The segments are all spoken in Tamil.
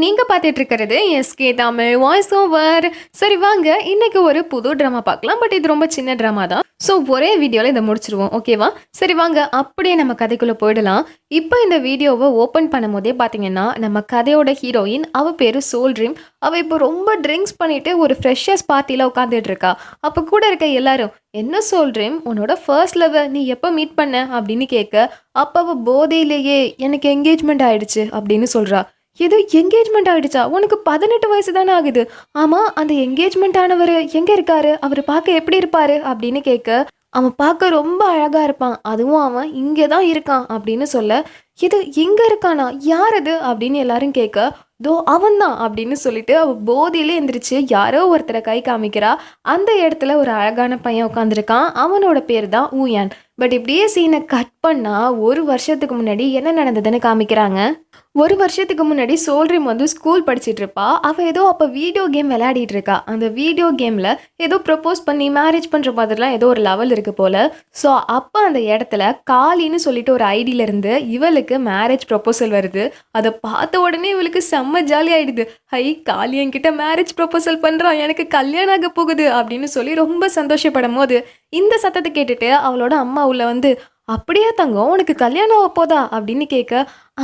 நீங்க பார்த்துட்டு இருக்கிறது எஸ்கே தமிழ் வாய்ஸ் ஓவர். சரி வாங்க, இன்னைக்கு ஒரு புது ட்ராமா பார்க்கலாம். பட் இது ரொம்ப சின்ன ட்ராமா தான். ஸோ ஒரே வீடியோவில் இதை முடிச்சிருவோம், ஓகேவா? சரி வாங்க, அப்படியே நம்ம கதைக்குள்ளே போயிடலாம். இப்போ இந்த வீடியோவை ஓப்பன் பண்ணும் போதே பார்த்தீங்கன்னா, நம்ம கதையோட ஹீரோயின் அவ பேரு சோல் ட்ரீம். அவள் இப்போ ரொம்ப ட்ரிங்க்ஸ் பண்ணிட்டு ஒரு ஃப்ரெஷர்ஸ் பார்ட்டியில் உட்காந்துட்டு இருக்கா. அப்போ கூட இருக்க எல்லாரும், என்ன சோல் ட்ரீம், உன்னோட ஃபர்ஸ்ட் லவ்வை நீ எப்போ மீட் பண்ண அப்படின்னு கேட்க, அப்போ அவள் போதையிலேயே எனக்கு என்கேஜ்மெண்ட் ஆயிடுச்சு அப்படின்னு சொல்கிறா. எது என்கேஜ்மெண்ட் ஆகிடுச்சா? உனக்கு 18 வயசு தானே ஆகுது. ஆமாம், அந்த என்கேஜ்மெண்ட் ஆனவர் எங்கே இருக்காரு? அவர் பார்க்க எப்படி இருப்பாரு அப்படின்னு கேட்க, அவன் பார்க்க ரொம்ப அழகாக இருப்பான், அதுவும் அவன் இங்கே தான் இருக்கான் அப்படின்னு சொல்ல, இது இங்கே இருக்கானா? யார் அது அப்படின்னு எல்லாரும் கேட்க, தோ அவன்தான் அப்படின்னு சொல்லிட்டு அவள் போதையிலே எந்திரிச்சு யாரோ ஒருத்தரை கை காமிக்கிறா. அந்த இடத்துல ஒரு அழகான பையன் உட்காந்துருக்கான். அவனோட பேர் தான் ஊயான். பட் இப்படியே சீனை கட் பண்ணால் 1 வருஷத்துக்கு முன்னாடி என்ன நடந்ததுன்னு காமிக்கிறாங்க. 1 வருஷத்துக்கு முன்னாடி சோல்ட்ரீம் வந்து ஸ்கூல் படிச்சுட்டு இருப்பா. அவள் ஏதோ அப்போ வீடியோ கேம் விளையாடிட்டு இருக்கா. அந்த வீடியோ கேமில் ஏதோ ப்ரப்போஸ் பண்ணி மேரேஜ் பண்ணுற மாதிரிலாம் ஏதோ ஒரு லெவல் இருக்குது போல். ஸோ அப்போ அந்த இடத்துல காலின்னு சொல்லிட்டு ஒரு ஐடியிலேருந்து இவளுக்கு மேரேஜ் ப்ரப்போசல் வருது. அதை பார்த்த உடனே இவளுக்கு செம்ம ஜாலி ஆகிடுது. ஹை, காலி என்கிட்ட மேரேஜ் ப்ரப்போசல் பண்ணுறான், எனக்கு கல்யாணம் ஆக போகுது அப்படின்னு சொல்லி ரொம்ப சந்தோஷப்படும் போது இந்த சத்தத்தை கேட்டுட்டு அவளோட அம்மா உள்ள வந்து, அப்படியா தங்கம், உனக்கு கல்யாணம் ஆக போதா அப்படின்னு கேட்க,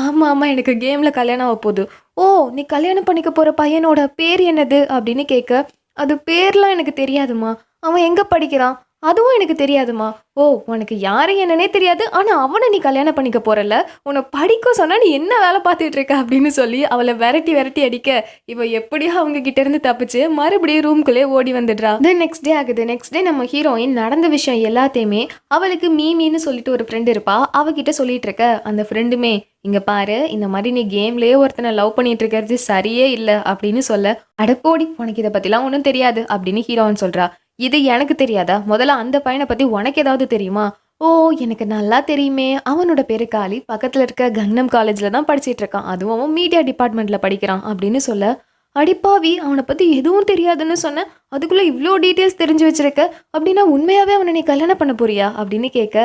ஆமாம் ஆமாம், எனக்கு கேமில் கல்யாணம் ஆக போகுது. ஓ, நீ கல்யாணம் பண்ணிக்க போகிற பையனோட பேர் என்னது அப்படின்னு கேட்க, அது பேர்லாம் எனக்கு தெரியாதுமா, அவன் எங்கே படிக்கிறான் அதுவும் எனக்கு தெரியாதுமா. ஓ, உனக்கு யாரு என்னன்னே தெரியாது, ஆனால் அவனை நீ கல்யாணம் பண்ணிக்க போறல, உன்னை படிக்க சொன்னால் நீ என்ன வேலை பார்த்துட்டு இருக்க அப்படின்னு சொல்லி அவளை விரட்டி விரட்டி அடிக்க, இவ எப்படியோ அவங்க கிட்ட இருந்து தப்பிச்சு மறுபடியும் ரூம்குள்ளே ஓடி வந்துடுறா. தென் நெக்ஸ்ட் டே ஆகுது. நெக்ஸ்ட் டே நம்ம ஹீரோயின் நடந்த விஷயம் எல்லாத்தையுமே அவளுக்கு மீமின்னு சொல்லிட்டு ஒரு ஃப்ரெண்டு இருப்பா, அவகிட்ட சொல்லிட்டு இருக்க. அந்த ஃப்ரெண்டுமே, இங்க பாரு, இந்த மாதிரி நீ கேம்லயே ஒருத்தனை லவ் பண்ணிட்டு இருக்கிறது சரியே இல்லை அப்படின்னு சொல்ல, அடப்போடி, உனக்கு இதை பத்திலாம் ஒன்றும் தெரியாது அப்படின்னு ஹீரோயின் சொல்றா. இது எனக்கு தெரியாதா? முதல்ல அந்த பையனை பத்தி உனக்கு ஏதாவது தெரியுமா? ஓ, எனக்கு நல்லா தெரியுமே, அவனோட பேரு காளி, பக்கத்துல இருக்க கங்னம் காலேஜ்ல தான் படிச்சிட்டு இருக்கான், அதுவும் அவன் மீடியா டிபார்ட்மெண்ட்ல படிக்கிறான் அப்படின்னு சொல்ல, அடிப்பாவி, அவனை பத்தி எதுவும் தெரியாதுன்னு சொன்ன, அதுக்குள்ள இவ்வளோ டீட்டெயில்ஸ் தெரிஞ்சு வச்சிருக்க, அப்படின்னா உண்மையாவே அவனை நீ கல்யாணம் பண்ண போறியா அப்படின்னு கேட்க,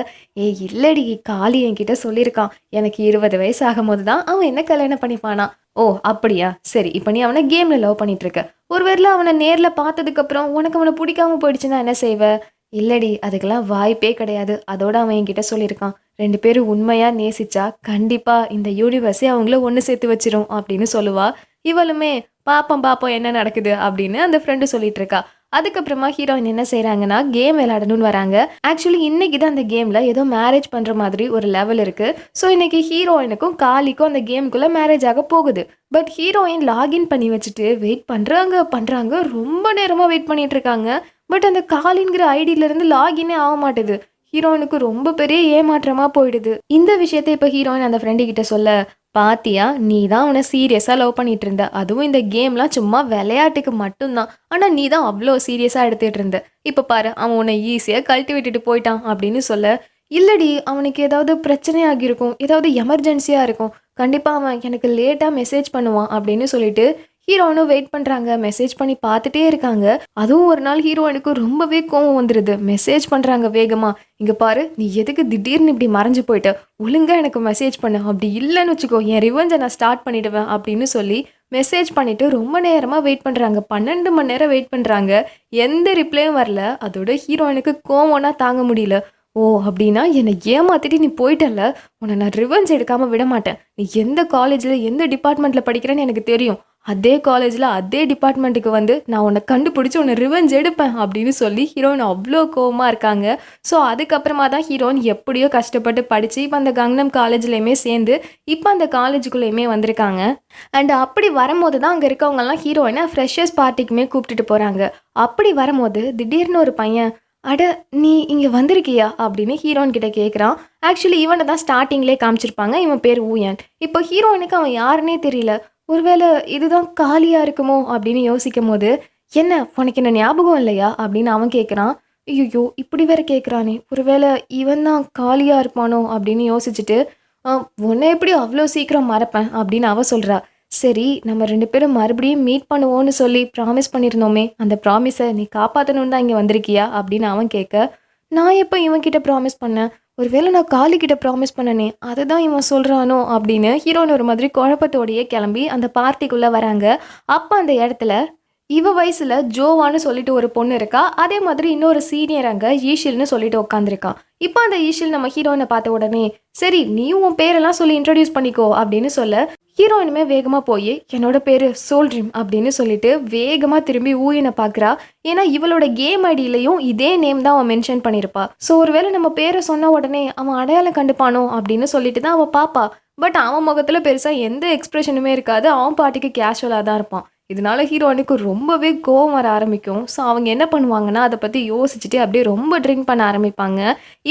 ஏ இல்லடி, காளி என்கிட்ட சொல்லியிருக்கான், எனக்கு 20 வயசு ஆகும் போது தான் அவன் என்ன கல்யாணம் பண்ணிப்பானா. ஓ அப்படியா, சரி, இப்போ நீ அவனை கேம்ல லவ் பண்ணிட்டு இருக்க, ஒருவேளை அவனை நேர்ல பார்த்ததுக்கு அப்புறம் உனக்கு அவனை பிடிக்காம போயிடுச்சுன்னா என்ன செய்வ? இல்லடி, அதுக்கெல்லாம் வாய்ப்பே கிடையாது, அதோட அவன் என்கிட்ட சொல்லியிருக்கான், 2 பேரும் உண்மையா நேசிச்சா கண்டிப்பா இந்த யூனிவர்ஸே அவங்கள ஒன்று சேர்த்து வச்சிரும் அப்படின்னு சொல்லுவா. இவளுமே பாப்போம் பாப்போம் என்ன நடக்குது அப்படின்னு அந்த ஃப்ரெண்டு சொல்லிட்டு இருக்கா. அதுக்கப்புறமா ஹீரோயின் என்ன செய்யறாங்கன்னா, கேம் விளையாடணும்னு வராங்க. ஆக்சுவலி இன்னைக்கு தான் அந்த கேம்ல ஏதோ மேரேஜ் பண்ற மாதிரி ஒரு லெவல் இருக்கு. ஸோ இன்னைக்கு ஹீரோயினுக்கும் காலிக்கும் அந்த கேமுக்குள்ள மேரேஜ் ஆக போகுது. பட் ஹீரோயின் லாகின் பண்ணி வச்சுட்டு வெயிட் பண்றாங்க, ரொம்ப நேரமா வெயிட் பண்ணிட்டு இருக்காங்க. பட் அந்த காலிங்கிற ஐடியில இருந்து லாகினே ஆக மாட்டுது. ஹீரோயினுக்கு ரொம்ப பெரிய ஏமாற்றமா போயிடுது. இந்த விஷயத்தை இப்போ ஹீரோயின் அந்த ஃப்ரெண்டு கிட்ட சொல்ல, பாத்தியா, நீ தான் அவனை சீரியஸாக லவ் பண்ணிட்டு இருந்த, அதுவும் இந்த கேம்லாம் சும்மா விளையாட்டுக்கு மட்டும்தான், ஆனால் நீ தான் அவ்வளோ சீரியஸாக எடுத்துகிட்டு இருந்த, இப்போ பாரு அவன் உன்னை ஈஸியாக கழட்டி விட்டுட்டு போயிட்டான் அப்படின்னு சொல்ல, இல்லடி, அவனுக்கு ஏதாவது பிரச்சனை ஆகியிருக்கும், ஏதாவது எமர்ஜென்சியாக இருக்கும், கண்டிப்பாக அவன் எனக்கு லேட்டாக மெசேஜ் பண்ணுவான் அப்படின்னு சொல்லிட்டு ஹீரோயினும் வெயிட் பண்ணுறாங்க. மெசேஜ் பண்ணி பார்த்துட்டே இருக்காங்க. அதுவும் ஒரு நாள் ஹீரோயினுக்கு ரொம்பவே கோவம் வந்துடுது. மெசேஜ் பண்ணுறாங்க வேகமா, இங்கே பாரு, நீ எதுக்கு திடீர்னு இப்படி மறைஞ்சு போயிட்ட, ஒழுங்காக எனக்கு மெசேஜ் பண்ணு, அப்படி இல்லைன்னு வச்சுக்கோ என் ரிவெஞ்சை நான் ஸ்டார்ட் பண்ணிடுவேன் அப்படின்னு சொல்லி மெசேஜ் பண்ணிட்டு ரொம்ப நேரமாக வெயிட் பண்ணுறாங்க. 12 மணி நேரம் வெயிட் பண்ணுறாங்க. எந்த ரிப்ளையும் வரல. அதோட ஹீரோயினுக்கு கோவம்னா தாங்க முடியல. ஓ அப்படின்னா என்னை ஏமாத்திட்டு நீ போயிட்டல, உன்னை நான் ரிவெஞ்ச் எடுக்காமல் விட மாட்டேன், நீ எந்த காலேஜில் எந்த டிபார்ட்மெண்ட்டில் படிக்கிறேன்னு எனக்கு தெரியும், அதே காலேஜில் அதே டிபார்ட்மெண்ட்டுக்கு வந்து நான் உன்னை கண்டுபிடிச்சி உன்னை ரிவெஞ்ச் எடுப்பேன் அப்படின்னு சொல்லி ஹீரோயின் அவ்வளோ கோவமாக இருக்காங்க. ஸோ அதுக்கப்புறமா தான் ஹீரோயின் எப்படியோ கஷ்டப்பட்டு படித்து இப்போ அந்த கங்னம் காலேஜ்லேயுமே சேர்ந்து இப்போ அந்த காலேஜுக்குள்ளேயுமே வந்திருக்காங்க. அண்ட் அப்படி வரும்போது தான் அங்கே இருக்கவங்கலாம் ஹீரோயினை ஃப்ரெஷர்ஸ் பார்ட்டிக்குமே கூப்பிட்டுட்டு போகிறாங்க. அப்படி வரும்போது திடீர்னு ஒரு பையன், அட நீ இங்கே வந்திருக்கியா அப்படின்னு ஹீரோயின் கிட்ட கேட்குறான். ஆக்சுவலி இவனை தான் ஸ்டார்டிங்லேயே காமிச்சிருப்பாங்க. இவன் பேர் ஊயன். இப்போ ஹீரோயினுக்கு அவன் யாருன்னே தெரியல. ஒருவேளை இதுதான் காலியா இருக்குமோ அப்படின்னு யோசிக்கும் போது, என்ன உனக்கு என்ன ஞாபகம் இல்லையா அப்படின்னு அவன் கேட்குறான். ஐயோ, இப்படி வேற கேட்குறானே, ஒருவேளை இவன் தான் காலியா இருப்பானோ அப்படின்னு யோசிச்சுட்டு, உன்னை எப்படி அவ்வளோ சீக்கிரம் மறப்பேன் அப்படின்னு அவ சொல்கிறா. சரி, நம்ம 2 பேரும் மறுபடியும் மீட் பண்ணுவோன்னு சொல்லி ப்ராமிஸ் பண்ணியிருந்தோமே, அந்த ப்ராமிஸை நீ காப்பாற்றணுன்னு தான் இங்கே வந்திருக்கியா அப்படின்னு அவன் கேட்க, நான் எப்போ இவன்கிட்ட ப்ராமிஸ் பண்ணேன், ஒருவேளை நான் காளி கிட்ட ப்ராமிஸ் பண்ணனே அதுதான் இவன் சொல்றானோ அப்படின்னு ஹீரோயின் ஒரு மாதிரி குழப்பத்தோடயே கிளம்பி அந்த பார்ட்டிக்குள்ள வராங்க. அப்ப அந்த இடத்துல இவ வயசுல ஜோவான்னு சொல்லிட்டு ஒரு பொண்ணு இருக்கா. அதே மாதிரி இன்னொரு சீனியர் அங்க ஈஷில்னு சொல்லிட்டு உட்காந்துருக்கான். இப்போ அந்த ஈஷில் நம்ம ஹீரோயினை பார்த்த உடனே சரி நீயும் உன் பேரெல்லாம் சொல்லி இன்ட்ரடியூஸ் பண்ணிக்கோ அப்படின்னு சொல்ல ஹீரோயினுமே வேகமா போய் என்னோட பேரு சோல்ட்ரீம் அப்படின்னு சொல்லிட்டு வேகமா திரும்பி ஊயினை பாக்குறா. ஏன்னா இவளோட கேம் ஐடியிலையும் இதே நேம் தான் அவன் மென்ஷன் பண்ணியிருப்பா. ஸோ ஒருவேளை நம்ம பேரை சொன்ன உடனே அவன் அடையாளம் கண்டுப்பானோ அப்படின்னு சொல்லிட்டு தான் அவன் பாப்பா. பட் அவன் முகத்துல பெருசா எந்த எக்ஸ்பிரஷனுமே இருக்காது. அவன் பாட்டுக்கு கேஷுவலா தான் இருப்பான். இதனால ஹீரோயினுக்கு ரொம்பவே கோவம் வர ஆரம்பிக்கும். ஸோ அவங்க என்ன பண்ணுவாங்கன்னா அதை பற்றி யோசிச்சுட்டு அப்படியே ரொம்ப ட்ரிங்க் பண்ண ஆரம்பிப்பாங்க.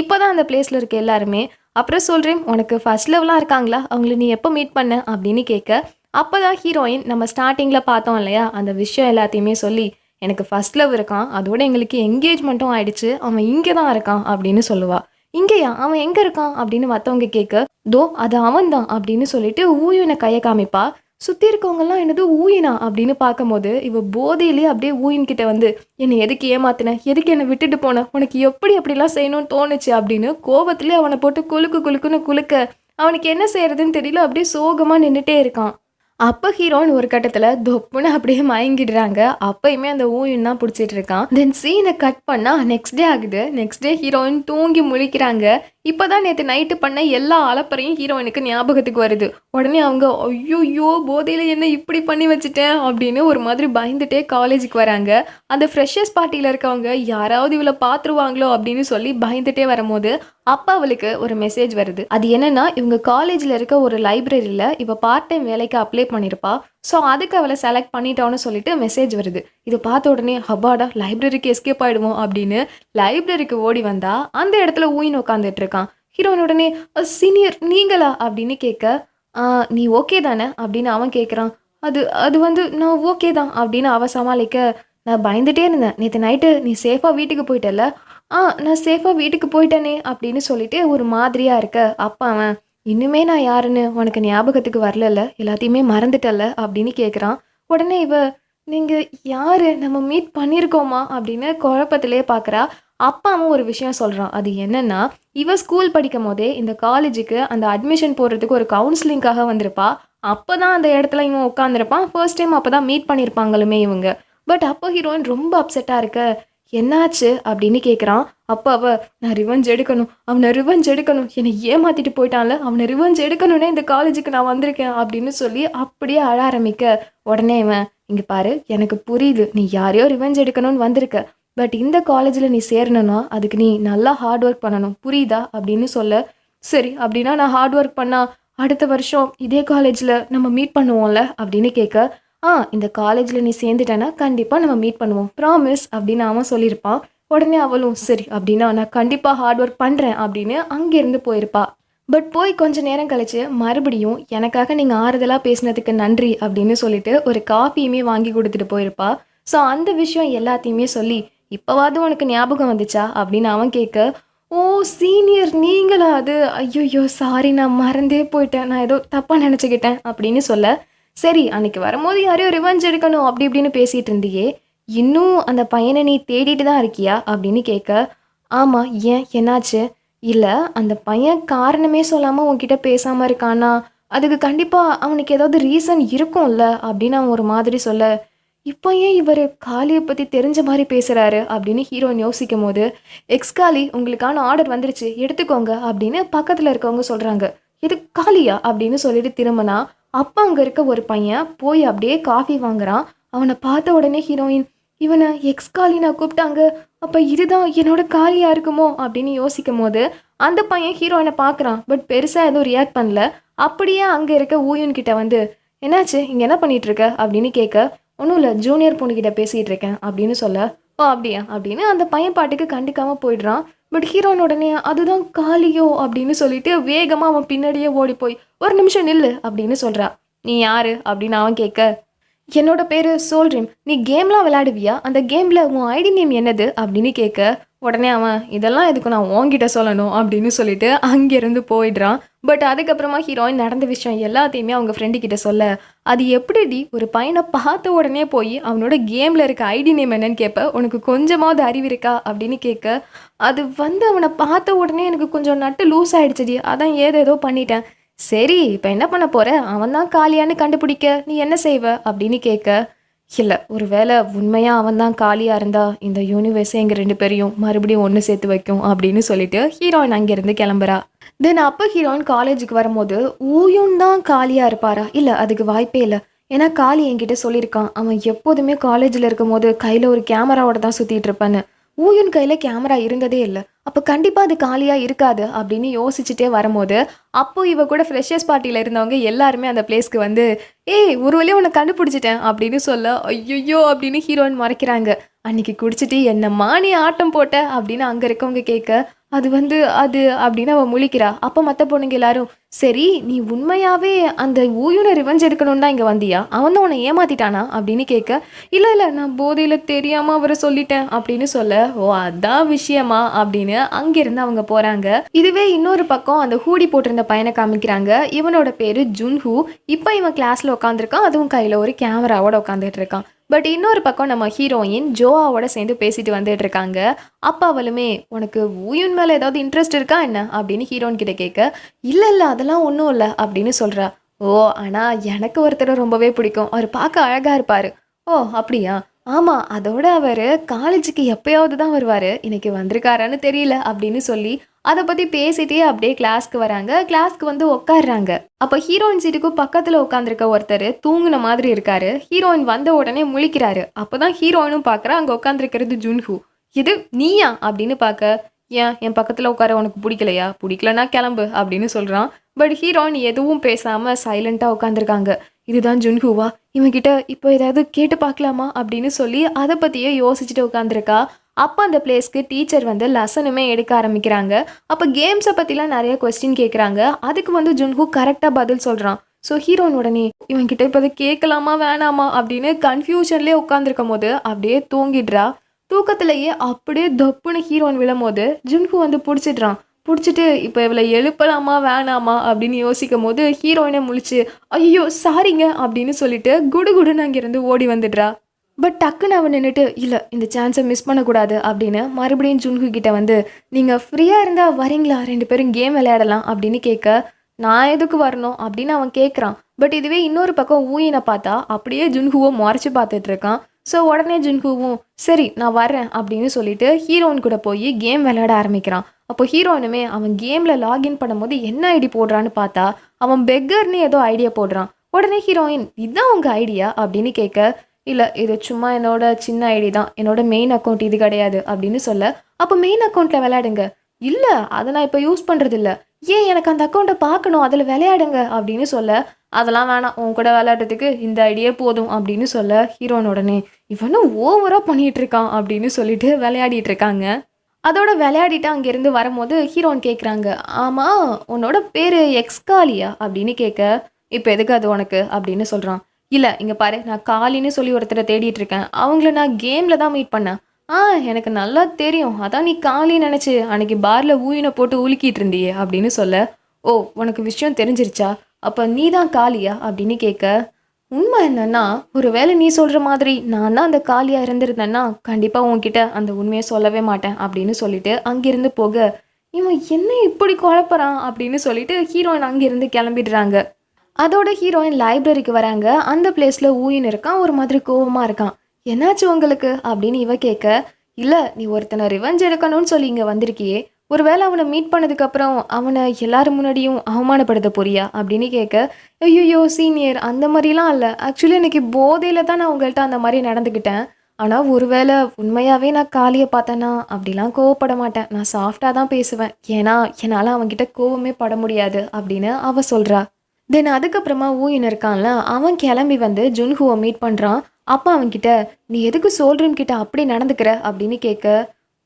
இப்போ தான் அந்த பிளேஸில் இருக்க எல்லாருமே அப்புறம் சொல்கிறேன் உனக்கு ஃபர்ஸ்ட் லவ்லாம் இருக்காங்களா அவங்கள நீ எப்போ மீட் பண்ண அப்படின்னு கேட்க அப்போ தான் ஹீரோயின் நம்ம ஸ்டார்டிங்கில் பார்த்தோம் இல்லையா அந்த விஷயம் எல்லாத்தையுமே சொல்லி எனக்கு ஃபர்ஸ்ட் லவ் இருக்கான் அதோட எங்களுக்கு என்கேஜ்மெண்ட்டும் ஆயிடுச்சு அவன் இங்கே தான் இருக்கான் அப்படின்னு சொல்லுவா. இங்கேயா அவன் எங்கே இருக்கான் அப்படின்னு மற்றவங்க கேட்க தோ அது அவன் தான் அப்படின்னு சொல்லிட்டு ஊயுனை கையை காமிப்பா. சுற்றி இருக்கவங்கெல்லாம் என்னது ஊயினா அப்படின்னு பார்க்கும்போது இவ போதையிலே அப்படியே ஊயின் கிட்ட வந்து என்னை எதுக்கு ஏமாத்தின எதுக்கு என்னை விட்டுட்டு போன உனக்கு எப்படி அப்படிலாம் செய்யணும்னு தோணுச்சு அப்படின்னு கோபத்திலே அவனை போட்டு குலுக்குன்னு குலுக்க அவனுக்கு என்ன செய்யறதுன்னு தெரியல அப்படியே சோகமாக நின்றுட்டே இருக்கான். அப்போ ஹீரோயின் ஒரு கட்டத்தில் தொப்புன்னு அப்படியே மயங்கிடுறாங்க. அப்பயுமே அந்த ஊயின் தான் பிடிச்சிட்டு இருக்கான். தென் சீனை கட் பண்ணால் நெக்ஸ்ட் டே ஆகுது. நெக்ஸ்ட் டே ஹீரோயின் தூங்கி முழிக்கிறாங்க. இப்போ தான் நேற்று நைட்டு பண்ண எல்லா அலப்பறையும் ஹீரோயினுக்கு ஞாபகத்துக்கு வருது. உடனே அவங்க ஐயோ போதையில் என்ன இப்படி பண்ணி வச்சுட்டேன் அப்படின்னு ஒரு மாதிரி பயந்துட்டே காலேஜுக்கு வராங்க. அந்த ஃப்ரெஷர்ஸ் பார்ட்டியில் இருக்கவங்க யாராவது இவளை பார்த்துருவாங்களோ அப்படின்னு சொல்லி பயந்துட்டே வரும்போது அப்போ அவளுக்கு ஒரு மெசேஜ் வருது. அது என்னன்னா இவங்க காலேஜில் இருக்க ஒரு லைப்ரரியில் இவ பார்ட் டைம் வேலைக்கு அப்ளை பண்ணியிருப்பா. ஸோ அதுக்கு அவளை செலக்ட் பண்ணிட்டோன்னு சொல்லிட்டு மெசேஜ் வருது. இதை பார்த்த உடனே ஹபாடா லைப்ரரிக்கு எஸ்கேப் ஆகிடுவோம் அப்படின்னு லைப்ரரிக்கு ஓடி வந்தா அந்த இடத்துல ஊயின் உட்காந்துட்டு இருக்கான். ஹீரோயின் உடனே சீனியர் நீங்களா அப்படின்னு கேட்க நீ ஓகே தானே அப்படின்னு அவன் கேட்குறான். அது வந்து நான் ஓகே தான் அப்படின்னு அவ சமாளிக்க நான் பயந்துட்டே இருந்தேன் நேற்று நைட்டு நீ சேஃபாக வீட்டுக்கு போயிட்டல நான் சேஃபாக வீட்டுக்கு போயிட்டேனே அப்படின்னு சொல்லிட்டு ஒரு மாதிரியாக இருக்க அப்பா அவன் இன்னுமே நான் யாருன்னு உனக்கு ஞாபகத்துக்கு வரல எல்லாத்தையுமே மறந்துட்டல அப்படின்னு கேட்குறான். உடனே இவ நீங்கள் யார் நம்ம மீட் பண்ணியிருக்கோமா அப்படின்னு குழப்பத்திலே பார்க்குறா. அப்பாவும் ஒரு விஷயம் சொல்கிறான். அது என்னன்னா இவ ஸ்கூல் படிக்கும் போதே இந்த காலேஜுக்கு அந்த அட்மிஷன் போடுறதுக்கு ஒரு கவுன்சிலிங்காக வந்திருப்பா. அப்போ தான் அந்த இடத்துல இவன் உட்காந்துருப்பான். ஃபர்ஸ்ட் டைம் அப்போ தான் மீட் பண்ணியிருப்பாங்களுமே இவங்க. பட் அப்போ ஹீரோயின் ரொம்ப அப்செட்டாக இருக்க என்னாச்சு அப்படின்னு கேட்குறான். அப்போ நான் ரிவெஞ்ச் எடுக்கணும் அவனை ரிவெஞ்ச் எடுக்கணும் என்னை ஏமாத்திட்டு போயிட்டான்ல அவனை ரிவெஞ்ச் எடுக்கணுன்னே இந்த காலேஜுக்கு நான் வந்திருக்கேன் அப்படின்னு சொல்லி அப்படியே அழ ஆரம்பிக்க உடனே இவன் இங்கே பாரு எனக்கு புரியுது நீ யாரையோ ரிவெஞ்ச் எடுக்கணும்னு வந்திருக்க. பட் இந்த காலேஜில் நீ சேரணும்னா அதுக்கு நீ நல்லா ஹார்ட் ஒர்க் பண்ணணும் புரியுதா அப்படின்னு சொல்ல சரி அப்படின்னா நான் ஹார்ட் ஒர்க் பண்ணால் அடுத்த வருஷம் இதே காலேஜில் நம்ம மீட் பண்ணுவோம்ல அப்படின்னு கேட்க இந்த காலேஜில் நீ சேர்ந்துட்டேன்னா கண்டிப்பாக நம்ம மீட் பண்ணுவோம் ப்ராமிஸ் அப்படின்னு அவன் சொல்லியிருப்பான். உடனே அவளும் சரி அப்படின்னா நான் கண்டிப்பாக ஹார்ட் ஒர்க் பண்ணுறேன் அப்படின்னு அங்கேருந்து போயிருப்பா. பட் போய் கொஞ்ச நேரம் கழிச்சு மறுபடியும் எனக்காக நீங்கள் ஆறுதலாக பேசினதுக்கு நன்றி அப்படின்னு சொல்லிட்டு ஒரு காஃபியுமே வாங்கி கொடுத்துட்டு போயிருப்பா. ஸோ அந்த விஷயம் எல்லாத்தையுமே சொல்லி இப்போவாது உனக்கு ஞாபகம் வந்துச்சா அப்படின்னு அவன் கேட்க ஓ சீனியர் நீங்களா அது ஐயோ சாரி நான் மறந்தே போயிட்டேன் நான் ஏதோ தப்பாக நினச்சிக்கிட்டேன் அப்படின்னு சொல்ல சரி அன்னைக்கு வரும்போது யாரையோ ரிவெஞ்ச் எடுக்கணும் அப்படி இப்படின்னு பேசிகிட்டு இருந்தியே இன்னும் அந்த பையனை நீ தேடிட்டு தான் இருக்கியா அப்படின்னு கேட்க ஆமாம் ஏன் என்னாச்சு இல்லை அந்த பையன் காரணமே சொல்லாமல் உன்கிட்ட பேசாமல் இருக்கானா அதுக்கு கண்டிப்பாக அவனுக்கு ஏதாவது ரீசன் இருக்கும்ல அப்படின்னு அவன் ஒரு மாதிரி சொல்ல இப்போ ஏன் இவர் காளியை பற்றி தெரிஞ்ச மாதிரி பேசுகிறாரு அப்படின்னு ஹீரோயின் யோசிக்கும் போது எக்ஸ்காலி உங்களுக்கான ஆர்டர் வந்துருச்சு எடுத்துக்கோங்க அப்படின்னு பக்கத்தில் இருக்கவங்க சொல்கிறாங்க. இது காளியா அப்படின்னு சொல்லிட்டு திரும்பினா அப்போ அங்கே இருக்க ஒரு பையன் போய் அப்படியே காஃபி வாங்குறான். அவனை பார்த்த உடனே ஹீரோயின் இவனை எக்ஸ்காலி நான் கூப்பிட்டாங்க அப்போ இதுதான் என்னோட காளியா இருக்குமோ அப்படின்னு யோசிக்கும் போது அந்த பையன் ஹீரோயினை பார்க்குறான். பட் பெருசாக எதுவும் ரியாக்ட் பண்ணல. அப்படியே அங்கே இருக்க ஊயன் கிட்ட வந்து என்னாச்சு இங்கே என்ன பண்ணிட்டு இருக்க அப்படின்னு கேட்க ஒன்றும் இல்லை ஜூனியர் பொண்ணுக்கிட்ட பேசிகிட்டு இருக்கேன் அப்படின்னு சொல்ல ஓ அப்படியா அப்படின்னு அந்த பையன் பாட்டுக்கு கண்டுக்காமல் போயிடுறான். பட் ஹீரோயின் உடனே அதுதான் காளியோ அப்படின்னு சொல்லிட்டு வேகமாக அவன் பின்னாடியே ஓடி போய் ஒரு நிமிஷம் நில்லு அப்படின்னு சொல்கிறா. நீ யாரு அப்படின்னு அவன் கேட்க என்னோட பேர் சோல்ட்ரீம் நீ கேம்லாம் விளையாடுவியா அந்த கேமில் உன் ஐடி நேம் என்னது அப்படின்னு கேட்க உடனே அவன் இதெல்லாம் எதுக்கு நான் உன்கிட்ட சொல்லணும் அப்படின்னு சொல்லிட்டு அங்கேருந்து போயிடுறான். பட் அதுக்கப்புறமா ஹீரோயின் நடந்த விஷயம் எல்லாத்தையுமே அவங்க ஃப்ரெண்டு கிட்ட சொல்ல, அது எப்படிடி ஒரு பையனை பார்த்த உடனே போய் அவனோட கேமில் இருக்க ஐடி நேம் என்னன்னு கேட்ப, உனக்கு கொஞ்சமாவது அறிவு இருக்கா அப்படின்னு கேட்க, அது வந்து அவனை பார்த்த உடனே எனக்கு கொஞ்சம் நட்டு லூஸ் ஆயிடுச்சுடி, அதான் ஏதேதோ பண்ணிட்டேன். சரி இப்போ என்ன பண்ண போற, அவன் தான் காலியான்னு கண்டுபிடிக்க நீ என்ன செய்வ அப்படின்னு கேட்க, இல்லை ஒருவேளை உண்மையாக அவன் தான் காலியாக இருந்தா இந்த யூனிவர்ஸே எங்கள் 2 பேரையும் மறுபடியும் ஒன்று சேர்த்து வைக்கும் அப்படின்னு சொல்லிட்டு ஹீரோயின் அங்கேருந்து கிளம்புறா. தென் அப்போ ஹீரோயின் காலேஜுக்கு வரும்போது ஊயும் தான் காலியாக இருப்பாரா? இல்லை, அதுக்கு வாய்ப்பே இல்லை. ஏன்னா காளி என்கிட்ட சொல்லியிருக்கான், அவன் எப்போதுமே காலேஜில் இருக்கும் போது கையில் ஒரு கேமராவோட தான் சுற்றிட்டு இருப்பான்னு. ஊயன் கையில் கேமரா இருந்ததே இல்லை, அப்போ கண்டிப்பாக அது காலியாக இருக்காது அப்படின்னு யோசிச்சுட்டே வரும்போது, அப்போ இவ கூட ஃப்ரெஷர்ஸ் பார்ட்டியில் இருந்தவங்க எல்லாருமே அந்த பிளேஸ்க்கு வந்து, ஏய் ஒரு வழியாக உன்னை கண்டுபிடிச்சிட்டேன் அப்படின்னு சொல்ல, ஐயோ அப்படின்னு ஹீரோயின் மறைக்கிறாங்க. அன்னைக்கு குடிச்சிட்டு என்னம்மா நீ ஆட்டம் போட்ட அப்படின்னு அங்கே இருக்கவங்க கேட்க, அது அப்படின்னு அவன் முழிக்கிறா. அப்போ மற்ற பொண்ணுங்க எல்லாரும், சரி நீ உண்மையாகவே அந்த ஊயுனை ரிவெஞ்ச் எடுக்கணும்னு தான் இங்கே வந்தியா, அவன் தான் உன்னை ஏமாத்திட்டானா அப்படின்னு கேட்க, இல்லை இல்லை நான் போதையில் தெரியாமல் அவரை சொல்லிட்டேன் அப்படின்னு சொல்ல, ஓ அதான் விஷயமா அப்படின்னு அங்கேருந்து அவங்க போகிறாங்க. இதுவே இன்னொரு பக்கம் அந்த ஹூடி போட்டிருந்த பையனை காமிக்கிறாங்க. இவனோட பேர் ஜுன்ஹூ. இப்போ இவன் கிளாஸில் உட்காந்துருக்கான், அதுவும் கையில் ஒரு கேமராவோட உட்காந்துட்டு இருக்கான். பட் இன்னொரு பக்கம் நம்ம ஹீரோயின் ஜோவாவோட சேர்ந்து பேசிட்டு வந்துட்டு இருக்காங்க. அப்போ அவளுமே, உனக்கு ஊயுன் மேலே ஏதாவது இன்ட்ரெஸ்ட் இருக்கா என்ன அப்படின்னு ஹீரோயின் கிட்ட கேட்க, இல்லை இல்லை அதெல்லாம் ஒன்றும் இல்லை அப்படின்னு சொல்கிறா. ஓ ஆனால் எனக்கு ஒருத்தர் ரொம்பவே பிடிக்கும், அவர் பார்க்க அழகாக இருப்பார். ஓ அப்படியா? ஆமாம், அதோட அவர் காலேஜுக்கு எப்பயாவது தான் வருவார், இன்னைக்கு வந்திருக்காரான்னு தெரியல அப்படின்னு சொல்லி அதை பற்றி பேசிட்டே அப்படியே கிளாஸ்க்கு வராங்க. கிளாஸ்க்கு வந்து உட்காடுறாங்க. அப்போ ஹீரோயின் சீட்டுக்கும் பக்கத்தில் உட்காந்துருக்க ஒருத்தர் தூங்குன மாதிரி இருக்காரு. ஹீரோயின் வந்த உடனே முழிக்கிறாரு. அப்போ தான் ஹீரோயினும் பார்க்குறா, அங்கே உட்காந்துருக்கிறது ஜுன்ஹூ. இது நீயா அப்படின்னு பார்க்க, ஏன் என் பக்கத்தில் உட்கார உனக்கு பிடிக்கலையா? பிடிக்கலன்னா கிளம்பு அப்படின்னு சொல்கிறான். பட் ஹீரோயின் எதுவும் பேசாமல் சைலண்ட்டாக உட்காந்துருக்காங்க. இதுதான் ஜுன்ஹூவா? இவங்கிட்ட இப்போ ஏதாவது கேட்டு பார்க்கலாமா அப்படின்னு சொல்லி அதை பற்றியே யோசிச்சுட்டு உட்காந்துருக்கா. அப்போ அந்த பிளேஸ்க்கு டீச்சர் வந்து லெசனுமே எடுக்க ஆரம்பிக்கிறாங்க. அப்போ கேம்ஸை பற்றிலாம் நிறைய கொஸ்டின் கேட்குறாங்க. அதுக்கு வந்து ஜுன்ஹூ கரெக்டாக பதில் சொல்கிறான். ஸோ ஹீரோயின் உடனே இவன்கிட்ட இப்போ அதை கேட்கலாமா வேணாமா அப்படின்னு கன்ஃபியூஷன்லேயே உட்காந்துருக்கும் போது அப்படியே தூங்கிடுறா. தூக்கத்திலேயே அப்படியே தொப்புன்னு ஹீரோயின் விழும்போது ஜுன்ஹூ வந்து பிடிச்சிட்டு இப்போ இவளை எழுப்பலாமா வேணாமா அப்படின்னு யோசிக்கும் போது ஹீரோயினை முழிச்சு, ஐயோ சாரிங்க அப்படின்னு சொல்லிட்டு குடுகுடுன்னு அங்கேருந்து ஓடி வந்துடுறா. பட் டக்குன்னு அவன் நின்றுட்டு, இல்லை இந்த சான்ஸை மிஸ் பண்ணக்கூடாது அப்படின்னு மறுபடியும் ஜுன்ஹூ கிட்ட வந்து, நீங்கள் ஃப்ரீயாக இருந்தால் வரீங்களா, 2 பேரும் கேம் விளையாடலாம் அப்படின்னு கேட்க, நான் எதுக்கு வரணும் அப்படின்னு அவன் கேட்குறான். பட் இதுவே இன்னொரு பக்கம் ஊயினை பார்த்தா அப்படியே ஜுன்ஹூவை முறைச்சி பார்த்துட்டு இருக்கான். ஸோ உடனே ஜுன்ஹூவும் சரி நான் வரேன் அப்படின்னு சொல்லிட்டு ஹீரோயின் கூட போய் கேம் விளையாட ஆரம்பிக்கிறான். அப்போ ஹீரோயினுமே அவன் கேமில் லாகின் பண்ணும்போது என்ன ஐடி போடுறான்னு பார்த்தா அவன் பெக்கர்னு ஏதோ ஐடியா போடுறான். உடனே ஹீரோயின் இதுதான் உங்கள் ஐடியா அப்படின்னு கேட்க, இல்லை இது சும்மா என்னோட சின்ன ஐடி தான், என்னோட மெயின் அக்கௌண்ட் இது கிடையாது அப்படின்னு சொல்ல, அப்போ மெயின் அக்கௌண்ட்டில் விளையாடுங்க. இல்லை அதை நான் இப்போ யூஸ் பண்ணுறது இல்லை, ஏன் எனக்கு அந்த அக்கௌண்ட்டை பார்க்கணும், அதில் விளையாடுங்க அப்படின்னு சொல்ல, அதெல்லாம் வேணாம் உன் கூட விளையாடுறதுக்கு இந்த ஐடியே போதும் அப்படின்னு சொல்ல, ஹீரோயின் உடனே இவனும் ஓவராக பண்ணிகிட்டு இருக்கான் அப்படின்னு சொல்லிட்டு விளையாடிட்டு இருக்காங்க. அதோட விளையாடிட்டு அங்கேருந்து வரும்போது ஹீரோயின் கேட்குறாங்க, ஆமாம் உன்னோட பேர் எக்ஸ்காலியா அப்படின்னு கேட்க, இப்போ எதுக்கு அது உனக்கு அப்படின்னு சொல்கிறான். இல்லை இங்கே பாரு, நான் காலின்னு சொல்லி ஒருத்தரை தேடிட்டு இருக்கேன், அவங்கள நான் கேமில் தான் மீட் பண்ணேன். எனக்கு நல்லா தெரியும், அதான் நீ காலி நினச்சி அன்னைக்கு பாரில் ஊயினை போட்டு உலுக்கிட்டு இருந்தியே அப்படின்னு சொல்ல, ஓ உனக்கு விஷயம் தெரிஞ்சிருச்சா, அப்போ நீ தான் காலியா அப்படின்னு கேட்க, உண்மை என்னன்னா ஒருவேளை நீ சொல்கிற மாதிரி நான் தான் அந்த காலியாக இருந்திருந்தேன்னா கண்டிப்பாக உன்கிட்ட அந்த உண்மையை சொல்லவே மாட்டேன் அப்படின்னு சொல்லிட்டு அங்கிருந்து போக, இவன் என்ன இப்படி குழப்பறான் அப்படின்னு சொல்லிட்டு ஹீரோயின் அங்கிருந்து கிளம்பிடுறாங்க. அதோட ஹீரோயின் லைப்ரரிக்கு வராங்க. அந்த பிளேஸில் ஊயின் இருக்கான், ஒரு மாதிரி கோவமாக இருக்கான். என்னாச்சு உங்களுக்கு அப்படின்னு இவ கேட்க, இல்லை நீ ஒருத்தனை ரிவெஞ்ச் எடுக்கணும்னு சொல்லி இங்கே வந்திருக்கியே, ஒருவேளை அவனை மீட் பண்ணதுக்கப்புறம் அவனை எல்லாரும் முன்னாடியும் அவமானப்படுத்த போறியா அப்படின்னு கேட்க, ஐயோ சீனியர் அந்த மாதிரிலாம் இல்லை, ஆக்சுவலி இன்னைக்கு போதையில் தான் நான் உங்கள்கிட்ட அந்த மாதிரி நடந்துக்கிட்டேன், ஆனால் ஒருவேளை உண்மையாகவே நான் காலியை பார்த்தேன்னா அப்படிலாம் கோவப்பட மாட்டேன், நான் சாஃப்டாக தான் பேசுவேன், ஏன்னா என்னால் அவன்கிட்ட கோவமே பட முடியாது அப்படின்னு அவ சொல்கிறா. தென் அதுக்கப்புறமா ஊயின் இருக்கான்ல, அவன் கிளம்பி வந்து ஜுன்ஹூவை மீட் பண்ணுறான். அப்போ அவன்கிட்ட நீ எதுக்கு சோல்ட்ரன் கிட்ட அப்படி நடந்துக்கிற அப்படின்னு கேட்க,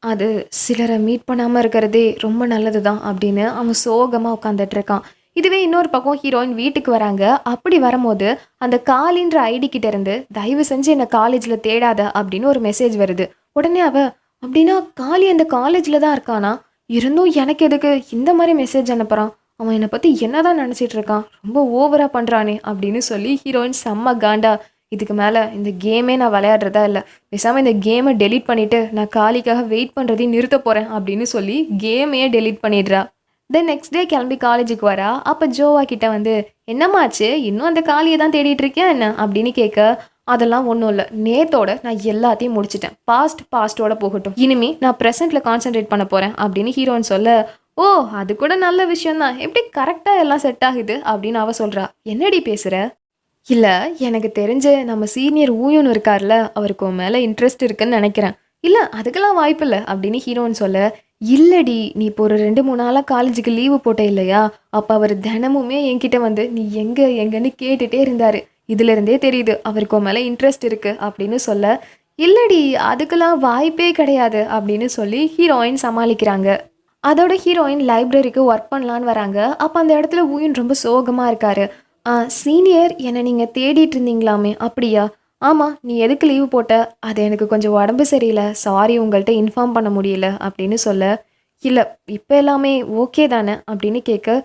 அது சிலரை மீட் பண்ணாமல் இருக்கிறதே ரொம்ப நல்லது தான் அப்படின்னு அவன் சோகமாக உட்காந்துட்டு இருக்கான். இதுவே இன்னொரு பக்கம் ஹீரோயின் வீட்டுக்கு வராங்க. அப்படி வரும்போது அந்த காலின்ற ஐடி கிட்ட இருந்து தயவு செஞ்சு என்னை காலேஜில் தேடாத அப்படின்னு ஒரு மெசேஜ் வருது. உடனே அவ, அப்படின்னா காலி அந்த காலேஜில் தான் இருக்கானா, இருந்தும் எனக்கு எதுக்கு இந்த மாதிரி மெசேஜ் அனுப்புகிறான், அவன் என்னை பற்றி என்னதான் நினச்சிட்டு இருக்கான், ரொம்ப ஓவராக பண்ணுறானே அப்படின்னு சொல்லி ஹீரோயின் செம்ம காண்டா. இதுக்கு மேலே இந்த கேமே நான் விளையாடுறதா இல்லை, பேசாமல் இந்த கேமை டெலீட் பண்ணிவிட்டு நான் காளிக்காக வெயிட் பண்ணுறதையும் நிறுத்த போகிறேன் அப்படின்னு சொல்லி கேமையே டெலீட் பண்ணிடுறா. தென் நெக்ஸ்ட் டே கிளம்பி காலேஜுக்கு வரா. அப்போ ஜோவா கிட்ட வந்து என்னம்மாச்சு, இன்னும் அந்த காளியை தான் தேடிட்டு இருக்கியா என்ன அப்படின்னு கேட்க, அதெல்லாம் ஒன்றும் இல்லை, நேத்தோட நான் எல்லாத்தையும் முடிச்சிட்டேன், பாஸ்டோட போகட்டும், இனிமே நான் ப்ரெசென்ட்டில் கான்சென்ட்ரேட் பண்ண போகிறேன் அப்படின்னு ஹீரோயின் சொல்ல, ஓ அது கூட நல்ல விஷயம்தான், எப்படி கரெக்டாக எல்லாம் செட் ஆகுது அப்படின்னு அவ சொல்கிறா. என்னடி பேசுகிற? இல்லை, எனக்கு தெரிஞ்ச நம்ம சீனியர் ஊயூன்னு இருக்கார்ல, அவருக்கு உன் மேலே இன்ட்ரெஸ்ட் இருக்குன்னு நினைக்கிறேன். இல்லை அதுக்கெல்லாம் வாய்ப்பு இல்லை அப்படின்னு ஹீரோன்னு சொல்ல, இல்லடி நீ இப்போ ஒரு 2-3 நாளாக காலேஜுக்கு லீவு போட்ட இல்லையா, அப்போ அவர் தினமுமே என்கிட்ட வந்து நீ எங்கன்னு கேட்டுகிட்டே இருந்தார், இதுலேருந்தே தெரியுது அவருக்கு உன் மேலே இன்ட்ரெஸ்ட் இருக்குது அப்படின்னு சொல்ல, இல்லடி அதுக்கெல்லாம் வாய்ப்பே கிடையாது அப்படின்னு சொல்லி ஹீரோயின் சமாளிக்கிறாங்க. அதோட ஹீரோயின் லைப்ரரிக்கு ஒர்க் பண்ணலான்னு வராங்க. அப்போ அந்த இடத்துல ஊயின் ரொம்ப சோகமாக இருக்காரு. சீனியர் என்னை நீங்கள் தேடிட்டு இருந்தீங்களாமே, அப்படியா? ஆமாம், நீ எதுக்கு லீவு போட்ட? அது எனக்கு கொஞ்சம் உடம்பு சரியில்லை, சாரி உங்கள்கிட்ட இன்ஃபார்ம் பண்ண முடியல அப்படின்னு சொல்ல, இல்லை இப்போ எல்லாமே ஓகே தானே அப்படின்னு கேட்க,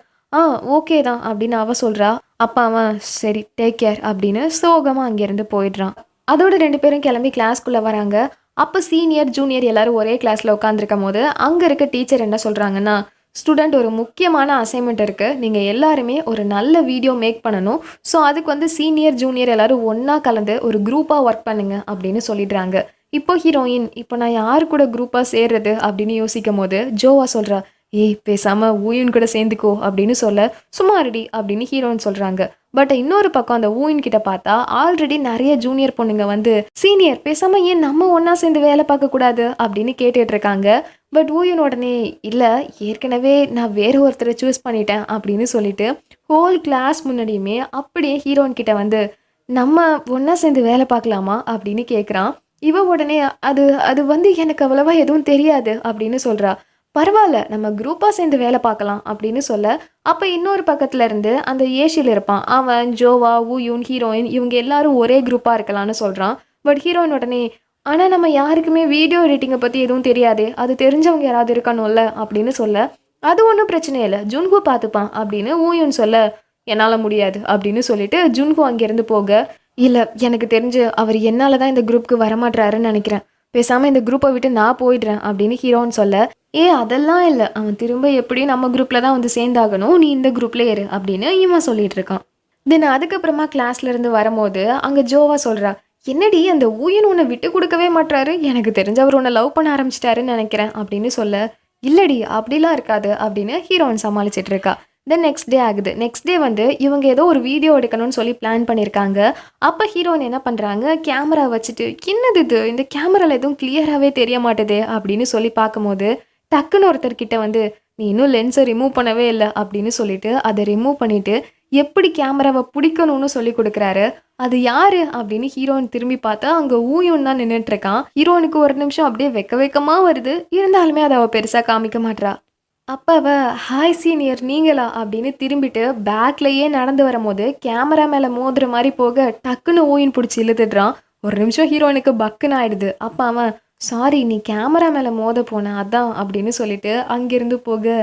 ஓகே தான் அப்படின்னு அவ சொல்கிறா. அப்போ அவன் சரி டேக் கேர் அப்படின்னு சோகமாக அங்கேருந்து போயிடுறான். அதோட 2 பேரும் கிளம்பி கிளாஸ்க்குள்ளே வராங்க. அப்போ சீனியர் ஜூனியர் எல்லாரும் ஒரே கிளாஸில் உட்காந்துருக்கும் போது அங்கே இருக்க டீச்சர் என்ன சொல்கிறாங்கன்னா, ஸ்டூடெண்ட் ஒரு முக்கியமான அசைன்மெண்ட் இருக்குது, நீங்கள் எல்லாருமே ஒரு நல்ல வீடியோ மேக் பண்ணணும், ஸோ அதுக்கு வந்து சீனியர் ஜூனியர் எல்லோரும் ஒன்றா கலந்து ஒரு குரூப்பாக ஒர்க் பண்ணுங்க அப்படின்னு சொல்லிடுறாங்க. இப்போ ஹீரோயின் இப்போ நான் யார் கூட குரூப்பாக சேர்றது அப்படின்னு யோசிக்கும் போது ஜோவா சொல்கிறா, ஏய் பேசாமல் ஊயின் கூட சேர்ந்துக்கோ அப்படின்னு சொல்ல, சும்மா ரெடி அப்படின்னு ஹீரோயின் சொல்கிறாங்க. பட் இன்னொரு பக்கம் அந்த ஊயின் கிட்ட பார்த்தா ஆல்ரெடி நிறைய ஜூனியர் பொண்ணுங்க வந்து சீனியர் பேசாமல் ஏன் நம்ம ஒன்றா சேர்ந்து வேலை பார்க்கக்கூடாது அப்படின்னு கேட்டுட்டு இருக்காங்க. பட் ஊயின் உடனே இல்லை, ஏற்கனவே நான் வேற ஒருத்தரை சூஸ் பண்ணிட்டேன் அப்படின்னு சொல்லிட்டு ஹோல் கிளாஸ் முன்னாடியுமே அப்படியே ஹீரோயின் கிட்ட வந்து நம்ம ஒன்றா சேர்ந்து வேலை பார்க்கலாமா அப்படின்னு கேட்குறான். இவ உடனே அது அது வந்து எனக்கு அவ்வளவா எதுவும் தெரியாது அப்படின்னு சொல்கிறா. பரவாயில்ல நம்ம குரூப்பாக சேர்ந்து வேலை பார்க்கலாம் அப்படின்னு சொல்ல, அப்போ இன்னொரு பக்கத்தில் இருந்து அந்த ஏஷியில் இருப்பான் அவன் ஜோவா ஊயூன் ஹீரோயின் இவங்க எல்லாரும் ஒரே குரூப்பாக இருக்கலாம்னு சொல்கிறான். பட் ஹீரோயின் உடனே ஆனால் நம்ம யாருக்குமே வீடியோ எடிட்டிங்கை பற்றி எதுவும் தெரியாதே, அது தெரிஞ்சவங்க யாராவது இருக்கணும்ல அப்படின்னு சொல்ல, அது ஒன்றும் பிரச்சனை இல்லை ஜுன்ஹூ பார்த்துப்பான் அப்படின்னு ஊயூன் சொல்ல, என்னால் முடியாது அப்படின்னு சொல்லிட்டு ஜுன்ஹூ அங்கேருந்து போக, இல்லை எனக்கு தெரிஞ்சு அவர் என்னால் தான் இந்த குரூப்புக்கு வரமாட்டாருன்னு நினைக்கிறேன், பேசாமல் இந்த குரூப்பை விட்டு நான் போயிடுறேன் அப்படின்னு ஹீரோன்னு சொல்ல, அதெல்லாம் இல்லை, அவன் திரும்ப எப்படியும் நம்ம குரூப்பில் தான் வந்து சேர்ந்தாகணும், நீ இந்த குரூப்ல ஏறு அப்படின்னு இவன் சொல்லிட்டு இருக்கான். தென் அதுக்கப்புறமா கிளாஸ்லேருந்து வரும்போது அங்கே ஜோவா சொல்கிறா, என்னடி அந்த ஊயின் உன்னை விட்டு கொடுக்கவே மாட்டாரு, எனக்கு தெரிஞ்ச அவர் உன்னை லவ் பண்ண ஆரம்பிச்சிட்டாருன்னு நினைக்கிறேன் அப்படின்னு சொல்ல, இல்லடி அப்படிலாம் இருக்காது அப்படின்னு ஹீரோயின் சமாளிச்சிட்டு இருக்கா. தென் நெக்ஸ்ட் டே ஆகுது. நெக்ஸ்ட் டே வந்து இவங்க ஏதோ ஒரு வீடியோ எடுக்கணும்னு சொல்லி பிளான் பண்ணியிருக்காங்க. அப்போ ஹீரோயின் என்ன பண்ணுறாங்க, கேமரா வச்சுட்டு என்னது இது இந்த கேமராவில் எதுவும் கிளியராகவே தெரிய மாட்டேதே அப்படின்னு சொல்லி பார்க்கும்போது டக்குன்னு ஒருத்தர்கிட்ட வந்து நீ இன்னும் லென்ஸை ரிமூவ் பண்ணவே இல்லை அப்படின்னு சொல்லிட்டு அதை ரிமூவ் பண்ணிவிட்டு எப்படி கேமராவை பிடிக்கணும்னு சொல்லி கொடுக்குறாரு. அது யாரு அப்படின்னு ஹீரோயின் திரும்பி பார்த்தா அங்கே ஊயூன் தான் நின்றுட்டுருக்கான். ஹீரோனுக்கு ஒரு நிமிஷம் அப்படியே வெக்கமாக வருது, இருந்தாலுமே அதை அவள் பெருசாக காமிக்க மாட்றா. அப்போ அவள் ஹாய் சீனியர் நீங்களா அப்படின்னு திரும்பிட்டு பேக்லேயே நடந்து வரும்போது கேமரா மேலே மோதுற மாதிரி போக டக்குன்னு ஊயின் பிடிச்சி இழுத்துடுறான். ஒரு நிமிஷம் ஹீரோனுக்கு பக்குன்னு ஆயிடுது. அப்போ அவன் சாரி நீ கேமரா மேலே மோத போன அதான் அப்படின்னு சொல்லிட்டு அங்கேருந்து போக,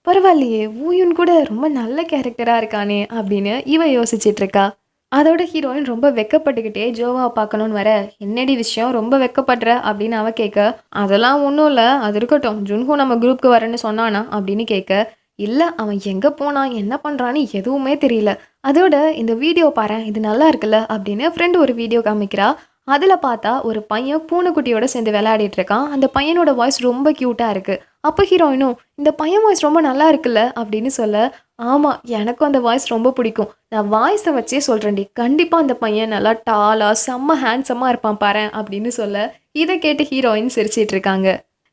பரவாயில்லையே ஊயூன் கூட ரொம்ப நல்ல கேரக்டராக இருக்கானே அப்படின்னு இவ யோசிச்சுட்டு இருக்கா. அதோட ஹீரோயின் ரொம்ப வெக்கப்பட்டுக்கிட்டே ஜோவாவை பார்க்கணுன்னு வர, என்னடி விஷயம் ரொம்ப வெக்கப்படுற அப்படின்னு அவ கேட்க, அதெல்லாம் ஒன்றும் இல்லை அது இருக்கட்டும், ஜுன்ஹூ நம்ம குரூப்புக்கு வரேன்னு சொன்னானா அப்படின்னு கேட்க, இல்லை அவன் எங்கே போனான் என்ன பண்ணுறான்னு எதுவுமே தெரியல, அதோட இந்த வீடியோ பாரு இது நல்லா இருக்குல்ல அப்படின்னு ஃப்ரெண்டு ஒரு வீடியோ காமிக்கிறா. அதில் பார்த்தா ஒரு பையன் பூனைக்குட்டியோட சேர்ந்து விளையாடிட்டு இருக்கான். அந்த பையனோட வாய்ஸ் ரொம்ப க்யூட்டாக இருக்குது. அப்போ ஹீரோயினும் இந்த பையன் வாய்ஸ் ரொம்ப நல்லா இருக்குல்ல அப்படின்னு சொல்ல, ஆமாம் எனக்கும் அந்த வாய்ஸ் ரொம்ப பிடிக்கும், நான் வாய்ஸை வச்சே சொல்கிறேன்டி, கண்டிப்பாக அந்த பையன் நல்லா டாலாக செம்ம ஹேண்ட்ஸமாக இருப்பான் பாரு அப்படின்னு சொல்ல, இதை கேட்டு ஹீரோயின் சிரிச்சிட்டு இருக்காங்க.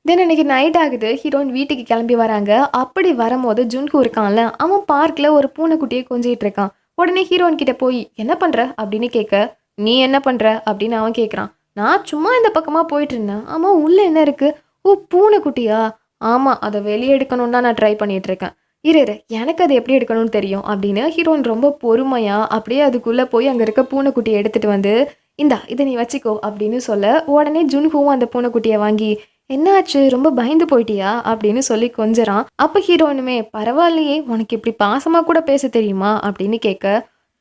தென் அன்றைக்கி நைட் ஆகுது. ஹீரோயின் வீட்டுக்கு கிளம்பி வராங்க. அப்படி வரும்போது ஜுன்ஹூ இருக்கான்ல அவன் பார்க்கில் ஒரு பூனைக்குட்டியை கொஞ்சிட்டு இருக்கான். உடனே ஹீரோயின் கிட்ட போய் என்ன பண்ணுற அப்படின்னு கேட்க, நீ என்ன பண்ணுற அப்படின்னு அவன் கேட்குறான். நான் சும்மா இந்த பக்கமாக போயிட்டு இருந்தேன். ஆமாம் உள்ளே என்ன இருக்குது? ஓ பூனைக்குட்டியா? ஆமாம் அதை வெளியே எடுக்கணும்னு தான் நான் ட்ரை பண்ணிகிட்டு இருக்கேன். இரு எனக்கு அது எப்படி எடுக்கணும்னு தெரியும் அப்படின்னு ஹீரோயின் ரொம்ப பொறுமையாக அப்படியே அதுக்குள்ளே போய் அங்கே இருக்க பூனைக்குட்டியை எடுத்துகிட்டு வந்து, இந்தா இதை நீ வச்சுக்கோ அப்படின்னு சொல்ல, உடனே ஜுன்ஹூவும் அந்த பூனைக்குட்டியை வாங்கி, என்னாச்சு ரொம்ப பயந்து போயிட்டியா அப்படின்னு சொல்லி கொஞ்சறான். அப்ப ஹீரோயினுமே பரவாயில்லையே உனக்கு இப்படி பாசமா கூட பேச தெரியுமா அப்படின்னு கேட்க,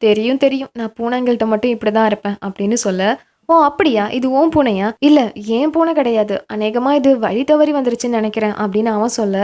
தெரியும் தெரியும் நான் பூனைங்கள்ட்ட மட்டும் இப்படிதான் இருப்பேன் அப்படின்னு சொல்ல, ஓ அப்படியா இது உன் பூனையா? இல்ல ஏன் பூனை கிடையாது, அநேகமா இது வழி தவறி வந்துருச்சுன்னு நினைக்கிறேன் அப்படின்னு அவன் சொல்ல,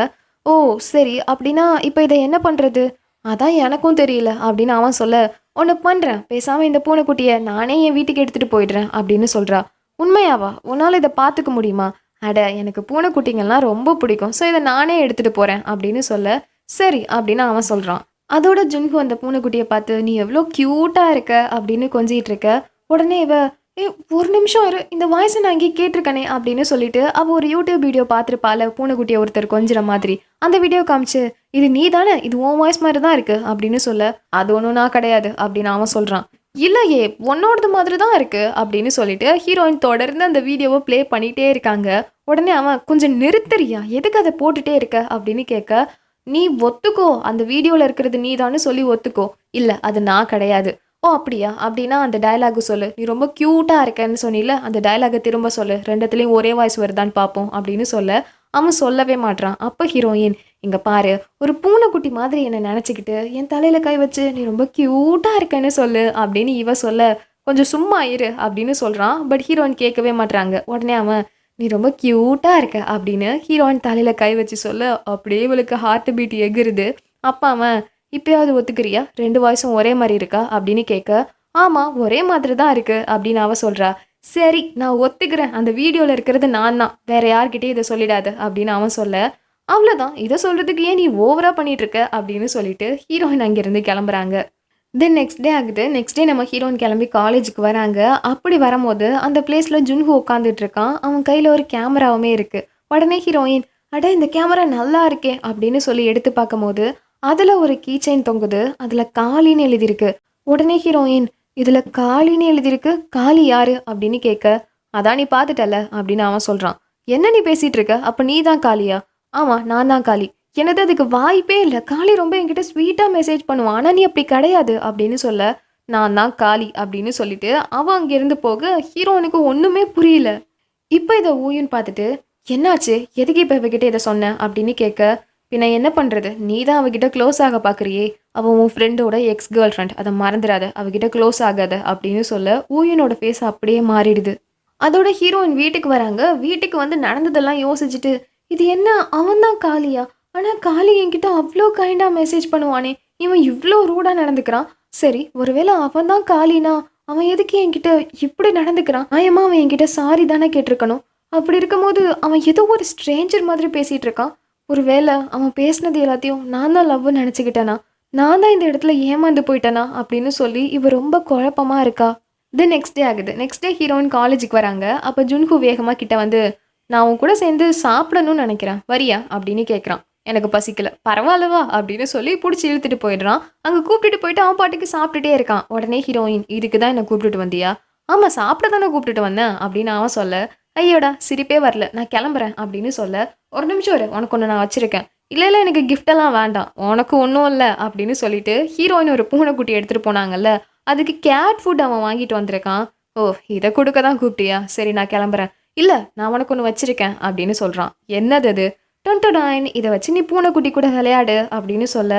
ஓ சரி அப்படின்னா இப்ப இதை என்ன பண்றது? அதான் எனக்கும் தெரியல அப்படின்னு அவன் சொல்ல, ஒன்று பண்றேன் பேசாம இந்த பூனைக்குட்டியை நானே என் வீட்டுக்கு எடுத்துட்டு போயிடுறேன் அப்படின்னு சொல்றா. உண்மையாவா? உன்னால இதை பார்த்துக்க முடியுமா? அட எனக்கு பூனைக்குட்டிங்கள்லாம் ரொம்ப பிடிக்கும், ஸோ இதை நானே எடுத்துட்டு போறேன் அப்படின்னு சொல்ல, சரி அப்படின்னு அவன் சொல்றான். அதோட ஜுன்ஹு அந்த பூனைக்குட்டியை பார்த்து நீ எவ்வளோ க்யூட்டா இருக்க அப்படின்னு கொஞ்சிட்டு இருக்க. உடனே இவ ஏ ஒரு நிமிஷம் இரு, இந்த வாய்ஸை நான் இங்கே கேட்டிருக்கனே அப்படின்னு சொல்லிட்டு அவள் ஒரு யூடியூப் வீடியோ பார்த்துருப்பால பூனைக்குட்டியை ஒருத்தர் கொஞ்சிற மாதிரி. அந்த வீடியோ காமிச்சு இது நீ தானே, இது உன் வாய்ஸ் மாதிரி தான் இருக்கு அப்படின்னு சொல்ல, அது ஒன்றும் நான் கிடையாது அப்படின்னு அவன் சொல்றான். இல்லையே உன்னோடது மாதிரி தான் இருக்கு அப்படின்னு சொல்லிட்டு ஹீரோயின் தொடர்ந்து அந்த வீடியோவை ப்ளே பண்ணிட்டே இருக்காங்க. உடனே அவன் கொஞ்சம் நிறுத்தறியா, எதுக்கு அதை போட்டுட்டே இருக்க அப்படின்னு கேட்க, நீ ஒத்துக்கோ அந்த வீடியோவில் இருக்கிறது நீ தானு சொல்லி ஒத்துக்கோ. இல்லை அது நான் கிடையாது. ஓ அப்படியா? அப்படின்னா அந்த டயலாகு சொல்லு, நீ ரொம்ப க்யூட்டாக இருக்கேன்னு சொன்னில அந்த டயலாகை திரும்ப சொல்லு, ரெண்டுத்துலேயும் ஒரே வாய்ஸ் வருதான்னு பார்ப்போம் அப்படின்னு சொல்ல, அவன் சொல்லவே மாட்றான். அப்போ ஹீரோயின் இங்கே பாரு ஒரு பூனைக்குட்டி மாதிரி என்னை நினச்சிக்கிட்டு என் தலையில் கை வச்சு நீ ரொம்ப க்யூட்டாக இருக்கேன்னு சொல்லு அப்படின்னு இவ சொல்ல, கொஞ்சம் சும்மா இரு அப்படின்னு சொல்கிறான். பட் ஹீரோயின் கேட்கவே மாட்றாங்க. உடனே அவன் நீ ரொம்ப க்யூட்டாக இருக்க அப்படின்னு ஹீரோயின் தலையில் கை வச்சு சொல்ல, அப்படியே இவளுக்கு ஹார்ட் பீட் எகிருது. அப்போ அவன் இப்பயாவது ஒத்துக்கிறியா, ரெண்டு வாய்ஸும் ஒரே மாதிரி இருக்கா அப்படின்னு கேட்க, ஆமாம் ஒரே மாதிரி தான் இருக்கு அப்படின்னு அவ சொல்கிறா. சரி நான் ஒத்துக்கிறேன், அந்த வீடியோவில் இருக்கிறது நான் தான், வேற யார்கிட்டயும் இதை சொல்லிடாத அப்படின்னு அவன் சொல்ல, அவ்வளோதான் இதை சொல்கிறதுக்கு ஏன் நீ ஓவராக பண்ணிட்டு இருக்க அப்படின்னு சொல்லிட்டு ஹீரோயின் அங்கேருந்து கிளம்புறாங்க. தென் நெக்ஸ்ட் டே ஆகுது. நெக்ஸ்ட் டே நம்ம ஹீரோயின் கிளம்பி காலேஜுக்கு வராங்க. அப்படி வரும்போது அந்த பிளேஸில் ஜுன்ஹு உட்காந்துட்டு இருக்கான். அவன் கையில் ஒரு கேமராவுமே இருக்கு. உடனே ஹீரோயின் அட இந்த கேமரா நல்லா இருக்கே அப்படின்னு சொல்லி எடுத்து பார்க்கும்போது அதில் ஒரு கீச்செயின் தொங்குது, அதில் காளின்னு எழுதியிருக்கு. உடனே ஹீரோயின் இதில் காளின்னு எழுதியிருக்கு, காளி யாரு அப்படின்னு கேட்க, அதான் நீ பார்த்துட்டல அப்படின்னு அவன் சொல்கிறான். என்ன நீ பேசிகிட்டு இருக்க, அப்போ நீ தான் காளியா? ஆமாம் நான் தான் காளி. எனது அதுக்கு வாய்ப்பே இல்லை, காளி ரொம்ப என்கிட்ட ஸ்வீட்டாக மெசேஜ் பண்ணுவான், ஆனால் நீ அப்படி கிடையாது அப்படின்னு சொல்ல, நான் தான் காளி அப்படின்னு சொல்லிட்டு அவன் அங்கேருந்து போக ஹீரோனுக்கு ஒன்றுமே புரியல. இப்போ இதை ஊயுன்னு பார்த்துட்டு என்னாச்சு, எதுக்கு இப்போ இவகிட்ட இதை சொன்ன அப்படின்னு கேட்க, பின்ன என்ன பண்ணுறது, நீ தான் அவகிட்ட க்ளோஸ் ஆக பார்க்குறியே, அவன் உன் ஃப்ரெண்டோட எக்ஸ் கேர்ள் ஃப்ரெண்ட், அதை மறந்துடாத, அவகிட்ட க்ளோஸ் ஆகாத அப்படின்னு சொல்ல ஊயனோட ஃபேஸ் அப்படியே மாறிடுது. அதோட ஹீரோயின் வீட்டுக்கு வராங்க. வீட்டுக்கு வந்து நடந்ததெல்லாம் யோசிச்சுட்டு இது என்ன அவன் தான் காளியா, ஆனால் காளி என்கிட்ட அவ்வளோ கைண்டாக மெசேஜ் பண்ணுவானே, இவன் இவ்வளோ ரூடாக நடந்துக்கிறான், சரி ஒருவேளை அவன் தான் காளினா அவன் எதுக்கு என்கிட்ட இப்படி நடந்துக்கிறான், நியாயமா அவன் என்கிட்ட சாரி தானே கேட்டிருக்கணும், அப்படி இருக்கும்போது அவன் ஏதோ ஒரு ஸ்ட்ரேஞ்சர் மாதிரி பேசிகிட்டு இருக்கான், ஒருவேளை அவன் பேசினது எல்லாத்தையும் நான் தான் லவ்னு நினச்சிக்கிட்டேனா, நான் தான் இந்த இடத்துல ஏமாந்து போயிட்டேனா அப்படின்னு சொல்லி இவ ரொம்ப குழப்பமாக இருக்கா. தென் நெக்ஸ்ட் டே ஆகுது. நெக்ஸ்ட் டே ஹீரோயின் காலேஜுக்கு வராங்க. அப்போ ஜுன்ஹு வேகமாக கிட்ட வந்து நான் உன் கூட சேர்ந்து சாப்பிடணும்னு நினைக்கிறேன், வரியா அப்படின்னு கேட்குறான். எனக்கு பசிக்கல, பரவாயில்லவா அப்படின்னு சொல்லி பிடிச்சி இழுத்துட்டு போயிடுறான். அங்கே கூப்பிட்டுட்டு போயிட்டு அவன் பாட்டுக்கு சாப்பிட்டுட்டே இருக்கான். உடனே ஹீரோயின் இதுக்கு தான் என்னை கூப்பிட்டுட்டு வந்தியா? ஆமாம் சாப்பிட தானே கூப்பிட்டுட்டு வந்தேன் அப்படின்னு அவன் சொல்ல, ஐயோடா சிரிப்பே வரல, நான் கிளம்புறேன் அப்படின்னு சொல்ல, ஒரு நிமிஷம் வரு உனக்கு ஒன்று நான் வச்சுருக்கேன். இல்லை இல்லை எனக்கு கிஃப்டெல்லாம் வேண்டாம், உனக்கு ஒன்றும் இல்லை அப்படின்னு சொல்லிட்டு ஹீரோயின் ஒரு பூனைக்குட்டி எடுத்துகிட்டு போனாங்கல்ல, அதுக்கு கேட் ஃபுட் அவன் வாங்கிட்டு வந்திருக்கான். ஓ இதை கொடுக்க தான் கூப்பிட்டியா, சரி நான் கிளம்புறேன். இல்லை நான் உனக்கு ஒன்று வச்சுருக்கேன் அப்படின்னு சொல்கிறான். என்னது அது? டொன்டொடாயின், இதை வச்சு நீ பூனைக்குட்டி கூட விளையாடு அப்படின்னு சொல்ல,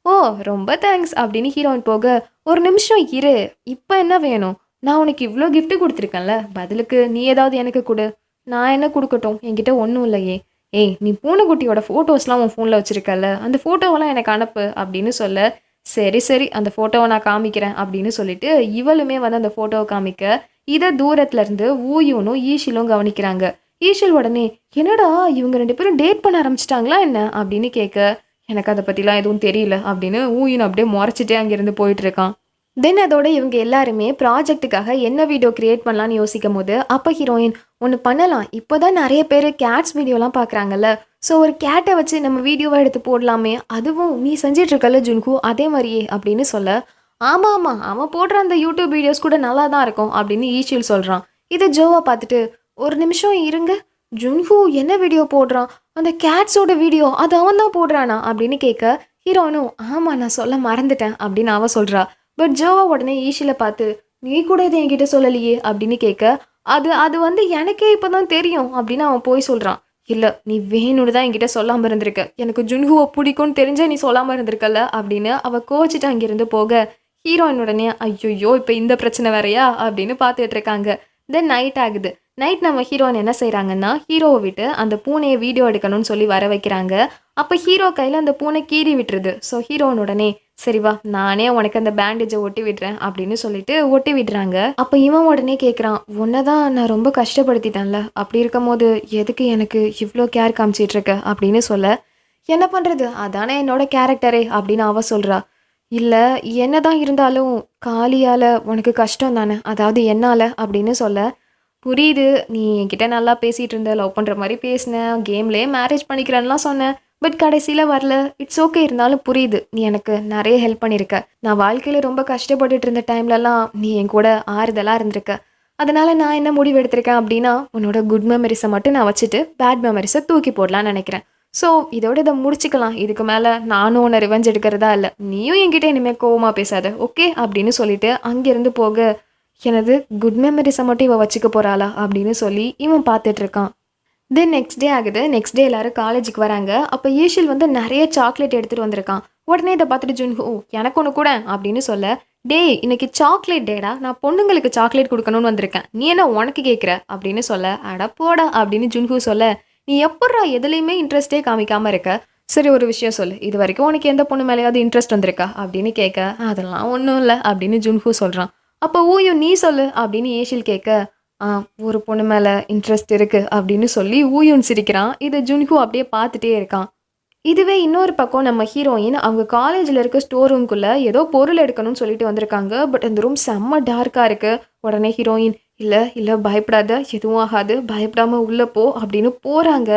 ஓ ரொம்ப தேங்க்ஸ் அப்படின்னு ஹீரோயின் போக, ஒரு நிமிஷம் இரு, இப்போ என்ன வேணும், நான் உனக்கு இவ்வளோ கிஃப்ட்டு கொடுத்துருக்கேன்ல, பதிலுக்கு நீ ஏதாவது எனக்கு கொடு. நான் என்ன கொடுக்கட்டும், என்கிட்ட ஒன்றும் இல்லையே. ஏய் நீ பூனைக்குட்டியோட ஃபோட்டோஸ்லாம் உன் ஃபோனில் வச்சுருக்கல, அந்த ஃபோட்டோவெல்லாம் எனக்கு அனுப்பு அப்படின்னு சொல்ல, சரி சரி அந்த ஃபோட்டோவை நான் காமிக்கிறேன் அப்படின்னு சொல்லிட்டு இவளுமே வந்து அந்த ஃபோட்டோவை காமிக்க, இதை தூரத்துலேருந்து ஊயூனும் ஈஷிலும் கவனிக்கிறாங்க. ஈஷில் உடனே என்னடா இவங்க ரெண்டு பேரும் டேட் பண்ண ஆரம்பிச்சிட்டாங்களா என்ன அப்படின்னு கேட்க, எனக்கு அதை பற்றிலாம் எதுவும் தெரியல அப்படின்னு ஊயூன் அப்படியே முறைச்சிட்டே அங்கேருந்து போயிட்டுருக்கான். தென் அதோட இவங்க எல்லாருமே ப்ராஜெக்ட்டுக்காக என்ன வீடியோ க்ரியேட் பண்ணலான்னு யோசிக்கும் போது அப்போ ஹீரோயின் ஒன்று பண்ணலாம், இப்போ தான் நிறைய பேர் கேட்ஸ் வீடியோலாம் பார்க்குறாங்கல்ல, ஸோ ஒரு கேட்டை வச்சு நம்ம வீடியோவை எடுத்து போடலாமே, அதுவும் நீ செஞ்சிட்ருக்கல ஜுன்ஹு அதே மாதிரியே அப்படின்னு சொல்ல, ஆமாம் ஆமாம் அவன் போடுற அந்த யூடியூப் வீடியோஸ் கூட நல்லா தான் இருக்கும் அப்படின்னு ஈஷில் சொல்கிறான். இதை ஜோவா பார்த்துட்டு ஒரு நிமிஷம் இருங்க, ஜுன்ஹு என்ன வீடியோ போடுறான், அந்த கேட்ஸோட வீடியோ அது அவன் தான் போடுறானா அப்படின்னு கேட்க, ஹீரோனும் ஆமாம் நான் சொல்ல மறந்துட்டேன் அப்படின்னு அவன் சொல்கிறா. பட் ஜோவா உடனே ஈஷில பார்த்து நீ கூட இதை என்கிட்ட சொல்லலையே அப்படின்னு கேட்க, அது அது வந்து எனக்கே இப்போ தான் தெரியும் அப்படின்னு அவன் போய் சொல்கிறான். இல்ல நீ வேணும்னு தான் என்கிட்ட சொல்லாம இருந்திருக்க. எனக்கு ஜுன்ஹுவ பிடிக்கும்னு தெரிஞ்சே நீ சொல்லாம இருந்திருக்கல்ல அப்படின்னு அவ கோவிச்சுட்டு அங்கிருந்து போக, ஹீரோயின் உடனே ஐய்யய்யோ! இப்ப இந்த பிரச்சனை வேறயா? அப்படின்னு பார்த்துட்டு இருக்காங்க. தென் நைட் ஆகுது. நைட் நம்ம ஹீரோயின் என்ன செய்றாங்கன்னா, ஹீரோவ விட்டு அந்த பூனைய வீடியோ எடுக்கணும்னு சொல்லி வர வைக்கிறாங்க. அப்ப ஹீரோ கையில அந்த பூனை கீறி விட்டுருது. ஸோ ஹீரோயின் உடனே சரி வா நானே உனக்கு அந்த பேண்டேஜ ஒட்டி விடுறேன் அப்படின்னு சொல்லிட்டு ஒட்டி விடுறாங்க. அப்ப இவன் உடனே கேட்குறான், உன்ன தான் நான் ரொம்ப கஷ்டப்படுத்திட்டேன்ல. அப்படி இருக்கும்போது எதுக்கு எனக்கு இவ்ளோ கேர் காமிச்சிட்டு இருக்க அப்படின்னு சொல்ல, என்ன பண்றது? அதானே என்னோட கேரக்டரே அப்படின்னு அவ சொல்றா. இல்ல என்னதான் இருந்தாலும் காளியால உனக்கு கஷ்டம் தானே. அதாவது என்னால அப்படின்னு சொல்ல, புரியுது. நீ என்கிட்ட நல்லா பேசிட்டு இருந்த. லவ் பண்ற மாரி பேசின. கேம்லயே மேரேஜ் பண்ணிக்கிறேன்லாம் சொன்ன. பட் கடைசியில வரல. It's okay. இருந்தாலும் புரியுது. நீ எனக்கு நெறைய ஹெல்ப் பண்ணியிருக்க. நான் வாழ்க்கையில ரொம்ப கஷ்டப்பட்டுட்டு இருந்த டைம்லலாம் நீ என் கூட ஆறுதலா இருந்திருக்க. அதனால நான் என்ன முடிவு எடுத்திருக்கேன் அப்படின்னா, உன்னோட குட் மெமரீஸ மட்டும் நான் வச்சுட்டு, பேட் மெமரீஸ தூக்கி போடலான்னு நெனைக்கிறேன். ஸோ இதோட இத முடிச்சுக்கலாம். இதுக்கு மேல நானும் உன்ன ரிவெஞ்ச் எடுக்கிறதா இல்ல. நீயும் என்கிட்ட இனிமே கோவமா பேசாத. ஓகே அப்படின்னு சொல்லிட்டு அங்கிருந்து போக, எனது குட் மெமரீஸை மட்டும் இவ வச்சுக்க போறாளா அப்படின்னு சொல்லி இவன் பார்த்துட்டு இருக்கான். தென் நெக்ஸ்ட் டே ஆகுது. நெக்ஸ்ட் டே எல்லாரும் காலேஜுக்கு வராங்க. அப்போ ஈஷில் வந்து நிறைய சாக்லேட் எடுத்துகிட்டு வந்திருக்கான். உடனே இதை பார்த்துட்டு ஜுன்ஹூ எனக்கு ஒன்று கூட அப்படின்னு சொல்ல, டே இன்னைக்கு சாக்லேட் டேடா, நான் பொண்ணுங்களுக்கு சாக்லேட் கொடுக்கணும்னு வந்திருக்கேன், நீ என்ன உனக்கு கேட்குற அப்படின்னு சொல்ல, அட போடா அப்படின்னு ஜுன்ஹூ சொல்ல, நீ எப்பட்றா எதுலேயுமே இன்ட்ரெஸ்டே காமிக்காமல் இருக்க, சரி ஒரு விஷயம் சொல்லு, இது வரைக்கும் உனக்கு எந்த பொண்ணு மேலேயாவது இன்ட்ரெஸ்ட் வந்திருக்கா அப்படின்னு கேட்க, அதெல்லாம் ஒன்றும் இல்லை அப்படின்னு ஜுன்ஹூ சொல்கிறான். அப்போ ஊயும் நீ சொல்லு அப்படின்னு ஏஷில் கேட்க, ஆ ஒரு பொண்ணு மேலே இன்ட்ரெஸ்ட் இருக்கு அப்படின்னு சொல்லி ஊயுன் சிரிக்கிறான். இதை ஜுன்ஹூ அப்படியே பார்த்துட்டே இருக்கான். இதுவே இன்னொரு பக்கம் நம்ம ஹீரோயின் அவங்க காலேஜில் இருக்க ஸ்டோர் ரூம்குள்ளே ஏதோ பொருள் எடுக்கணும்னு சொல்லிட்டு வந்திருக்காங்க. பட் அந்த ரூம் செம்ம டார்க்காக இருக்குது. உடனே ஹீரோயின் இல்லை இல்லை பயப்படாத, எதுவும் ஆகாது, பயப்படாமல் உள்ளே போ அப்படின்னு போகிறாங்க.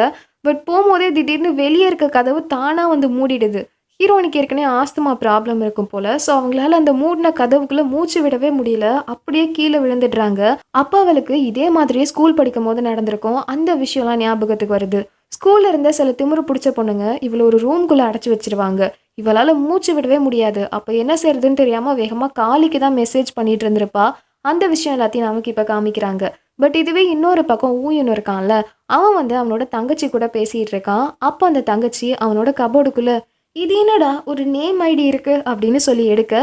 பட் போகும்போதே திடீர்னு வெளியே இருக்க கதவு தானாக வந்து மூடிடுது. ஹீரோயினுக்கு ஏற்கனவே ஆஸ்துமா ப்ராப்ளம் இருக்கும் போல. ஸோ அவங்களால அந்த மூடின கதவுக்குள்ளே மூச்சு விடவே முடியல. அப்படியே கீழே விழுந்துடுறாங்க. அப்போ அவளுக்கு இதே மாதிரியே ஸ்கூல் படிக்கும் போது நடந்திருக்கும். அந்த விஷயம்லாம் ஞாபகத்துக்கு வருது. ஸ்கூல்ல இருந்த சில திமிரு பிடிச்ச பொண்ணுங்க இவளை ஒரு ரூம்குள்ளே அடைச்சி வச்சிருவாங்க. இவளால் மூச்சு விடவே முடியாது. அப்போ என்ன செய்யறதுன்னு தெரியாமல் வேகமாக காலிக்கு தான் மெசேஜ் பண்ணிட்டு இருந்திருப்பா. அந்த விஷயம் எல்லாத்தையும் நமக்கு இப்போ காமிக்கிறாங்க. பட் இதுவே இன்னொரு பக்கம் ஊயன் இருக்கான்ல, அவன் வந்து அவனோட தங்கச்சி கூட பேசிகிட்டு இருக்கான். அப்போ அந்த தங்கச்சி அவனோட கபோர்டுக்குள்ளே இது என்னடா ஒரு நேம் ஐடி இருக்கு அப்படின்னு சொல்லி எடுக்க,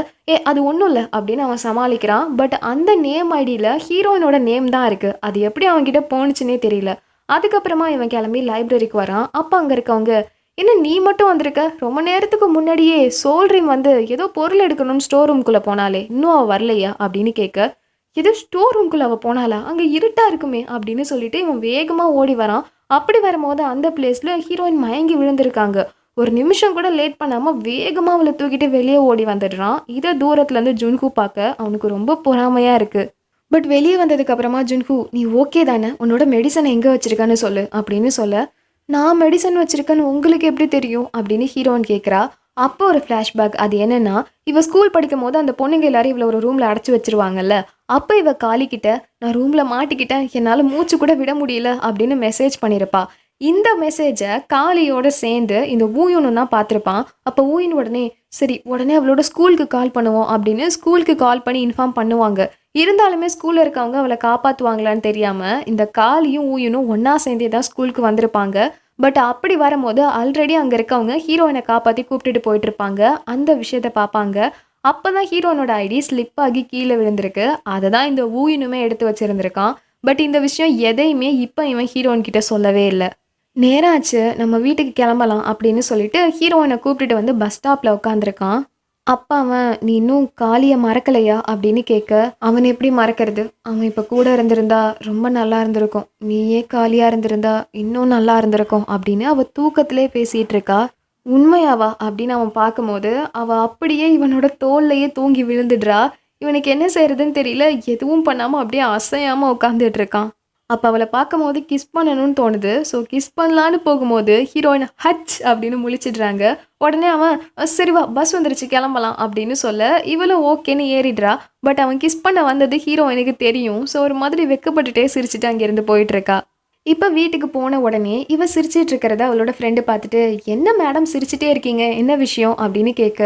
அது ஒன்றும் இல்லை அப்படின்னு அவன் சமாளிக்கிறான். பட் அந்த நேம் ஐடியில் ஹீரோயினோட நேம் தான் இருக்கு. அது எப்படி அவன்கிட்ட போணுச்சுன்னே தெரியல. அதுக்கப்புறமா இவன் கிளம்பி லைப்ரரிக்கு வரான். அப்போ அங்கே இருக்கவங்க, என்ன நீ மட்டும் வந்திருக்க, ரொம்ப நேரத்துக்கு முன்னாடியே சோல்ட்ரீம் வந்து ஏதோ பொருள் எடுக்கணும்னு ஸ்டோர் ரூம்குள்ளே போனாலே இன்னும் அவள் வரலையா அப்படின்னு கேட்க, ஏதோ ஸ்டோர் ரூம்குள்ளே அவள் போனாலா, அங்கே இருட்டாக இருக்குமே அப்படின்னு சொல்லிட்டு இவன் வேகமாக ஓடி வரான். அப்படி வரும்போது அந்த பிளேஸில் ஹீரோயின் மயங்கி விழுந்திருக்காங்க. ஒரு நிமிஷம் கூட லேட் பண்ணாமல் வேகமாக அவளை தூக்கிட்டு வெளியே ஓடி வந்துடுறான். இதை தூரத்துலேருந்து ஜுன்ஹூ பார்க்க அவனுக்கு ரொம்ப பொறாமையாக இருக்குது. பட் வெளியே வந்ததுக்கு அப்புறமா ஜுன்ஹூ நீ ஓகே தானே, உன்னோட மெடிசனை எங்கே வச்சிருக்கான்னு சொல்லு அப்படின்னு சொல்ல, நான் மெடிசன் வச்சிருக்கேன்னு உங்களுக்கு எப்படி தெரியும் அப்படின்னு ஹீரோயின் கேட்குறா. அப்போ ஒரு ஃப்ளாஷ்பேக். அது என்னன்னா, இவ ஸ்கூல் படிக்கும் போது அந்த பொண்ணுங்க எல்லாரும் இவளை ஒரு ரூமில் அடைச்சி வச்சிருவாங்கல்ல. அப்போ இவ காலிக்கிட்ட நான் ரூமில் மாட்டிக்கிட்டேன், என்னால் மூச்சு கூட விட முடியல அப்படின்னு மெசேஜ் பண்ணியிருப்பா. இந்த மெசேஜை காலியோட சேர்ந்து இந்த ஊயுன்னு தான் பார்த்துருப்பான். அப்போ ஊயின் உடனே சரி உடனே அவளோட ஸ்கூலுக்கு கால் பண்ணுவோம் அப்படின்னு ஸ்கூலுக்கு கால் பண்ணி இன்ஃபார்ம் பண்ணுவாங்க. இருந்தாலுமே ஸ்கூலில் இருக்கவங்க அவளை காப்பாற்றுவாங்களான்னு தெரியாமல் இந்த காலியும் ஊயனும் ஒன்றா சேர்ந்தே தான் ஸ்கூலுக்கு வந்திருப்பாங்க. பட் அப்படி வரும்போது ஆல்ரெடி அங்கே இருக்கவங்க ஹீரோயினை காப்பாற்றி கூப்பிட்டுட்டு போயிட்டு இருப்பாங்க. அந்த விஷயத்தை பார்ப்பாங்க. அப்போ தான் ஹீரோயினோட ஐடி ஸ்லிப் ஆகி கீழே விழுந்திருக்கு. அதை தான் இந்த ஊயினுமே எடுத்து வச்சுருந்துருக்கான். பட் இந்த விஷயம் எதையுமே இப்போ இவன் ஹீரோயின் கிட்ட சொல்லவே இல்லை. நேராச்சு நம்ம வீட்டுக்கு கிளம்பலாம் அப்படின்னு சொல்லிட்டு ஹீரோயினை கூப்பிட்டுட்டு வந்து பஸ் ஸ்டாப்பில் உட்காந்துருக்கான். அப்பா அவன் நீ இன்னும் காளியை மறக்கலையா அப்படின்னு கேட்க, அவன் எப்படி மறக்கிறது, அவன் இப்போ கூட இருந்திருந்தா ரொம்ப நல்லா இருந்திருக்கும், நீயே காளியாக இருந்திருந்தா இன்னும் நல்லா இருந்திருக்கும் அப்படின்னு அவள் தூக்கத்திலே பேசிகிட்டு இருக்கா. உண்மையாவா அப்படின்னு அவன் பார்க்கும்போது அவள் அப்படியே இவனோட தோல்லையே தூங்கி விழுந்துடுறா. இவனுக்கு என்ன செய்யறதுன்னு தெரியல. எதுவும் பண்ணாமல் அப்படியே அசையாமல் உட்காந்துட்டு இருக்கான். அப்போ அவளை பார்க்கும் போது கிஸ் பண்ணணும்னு தோணுது. ஸோ கிஸ் பண்ணலான்னு போகும்போது ஹீரோயின் ஹச் அப்படின்னு முழிச்சிடுறாங்க. உடனே அவன் சரி வா பஸ் வந்துருச்சு கிளம்பலாம் அப்படின்னு சொல்ல இவளும் ஓகேன்னு ஏறிடுறா. பட் அவன் கிஸ் பண்ண வந்தது ஹீரோயினுக்கு தெரியும். ஸோ ஒரு மாதிரி வெக்கப்பட்டுட்டே சிரிச்சுட்டு அங்கேருந்து போயிட்டுருக்கா. இப்போ வீட்டுக்கு போன உடனே இவ சிரிச்சிட்டு இருக்கிறத அவளோட ஃப்ரெண்டு பார்த்துட்டு, என்ன மேடம் சிரிச்சிட்டே இருக்கீங்க, என்ன விஷயம் அப்படின்னு கேட்க,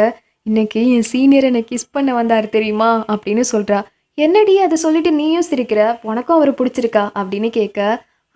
இன்னைக்கு என் சீனியர் என்னை கிஸ் பண்ண வந்தார் தெரியுமா அப்படின்னு சொல்கிறா. என்னடி அதை சொல்லிட்டு நீயும் சிரிக்கிற, உனக்கும் அவர் பிடிச்சிருக்கா அப்படின்னு கேட்க,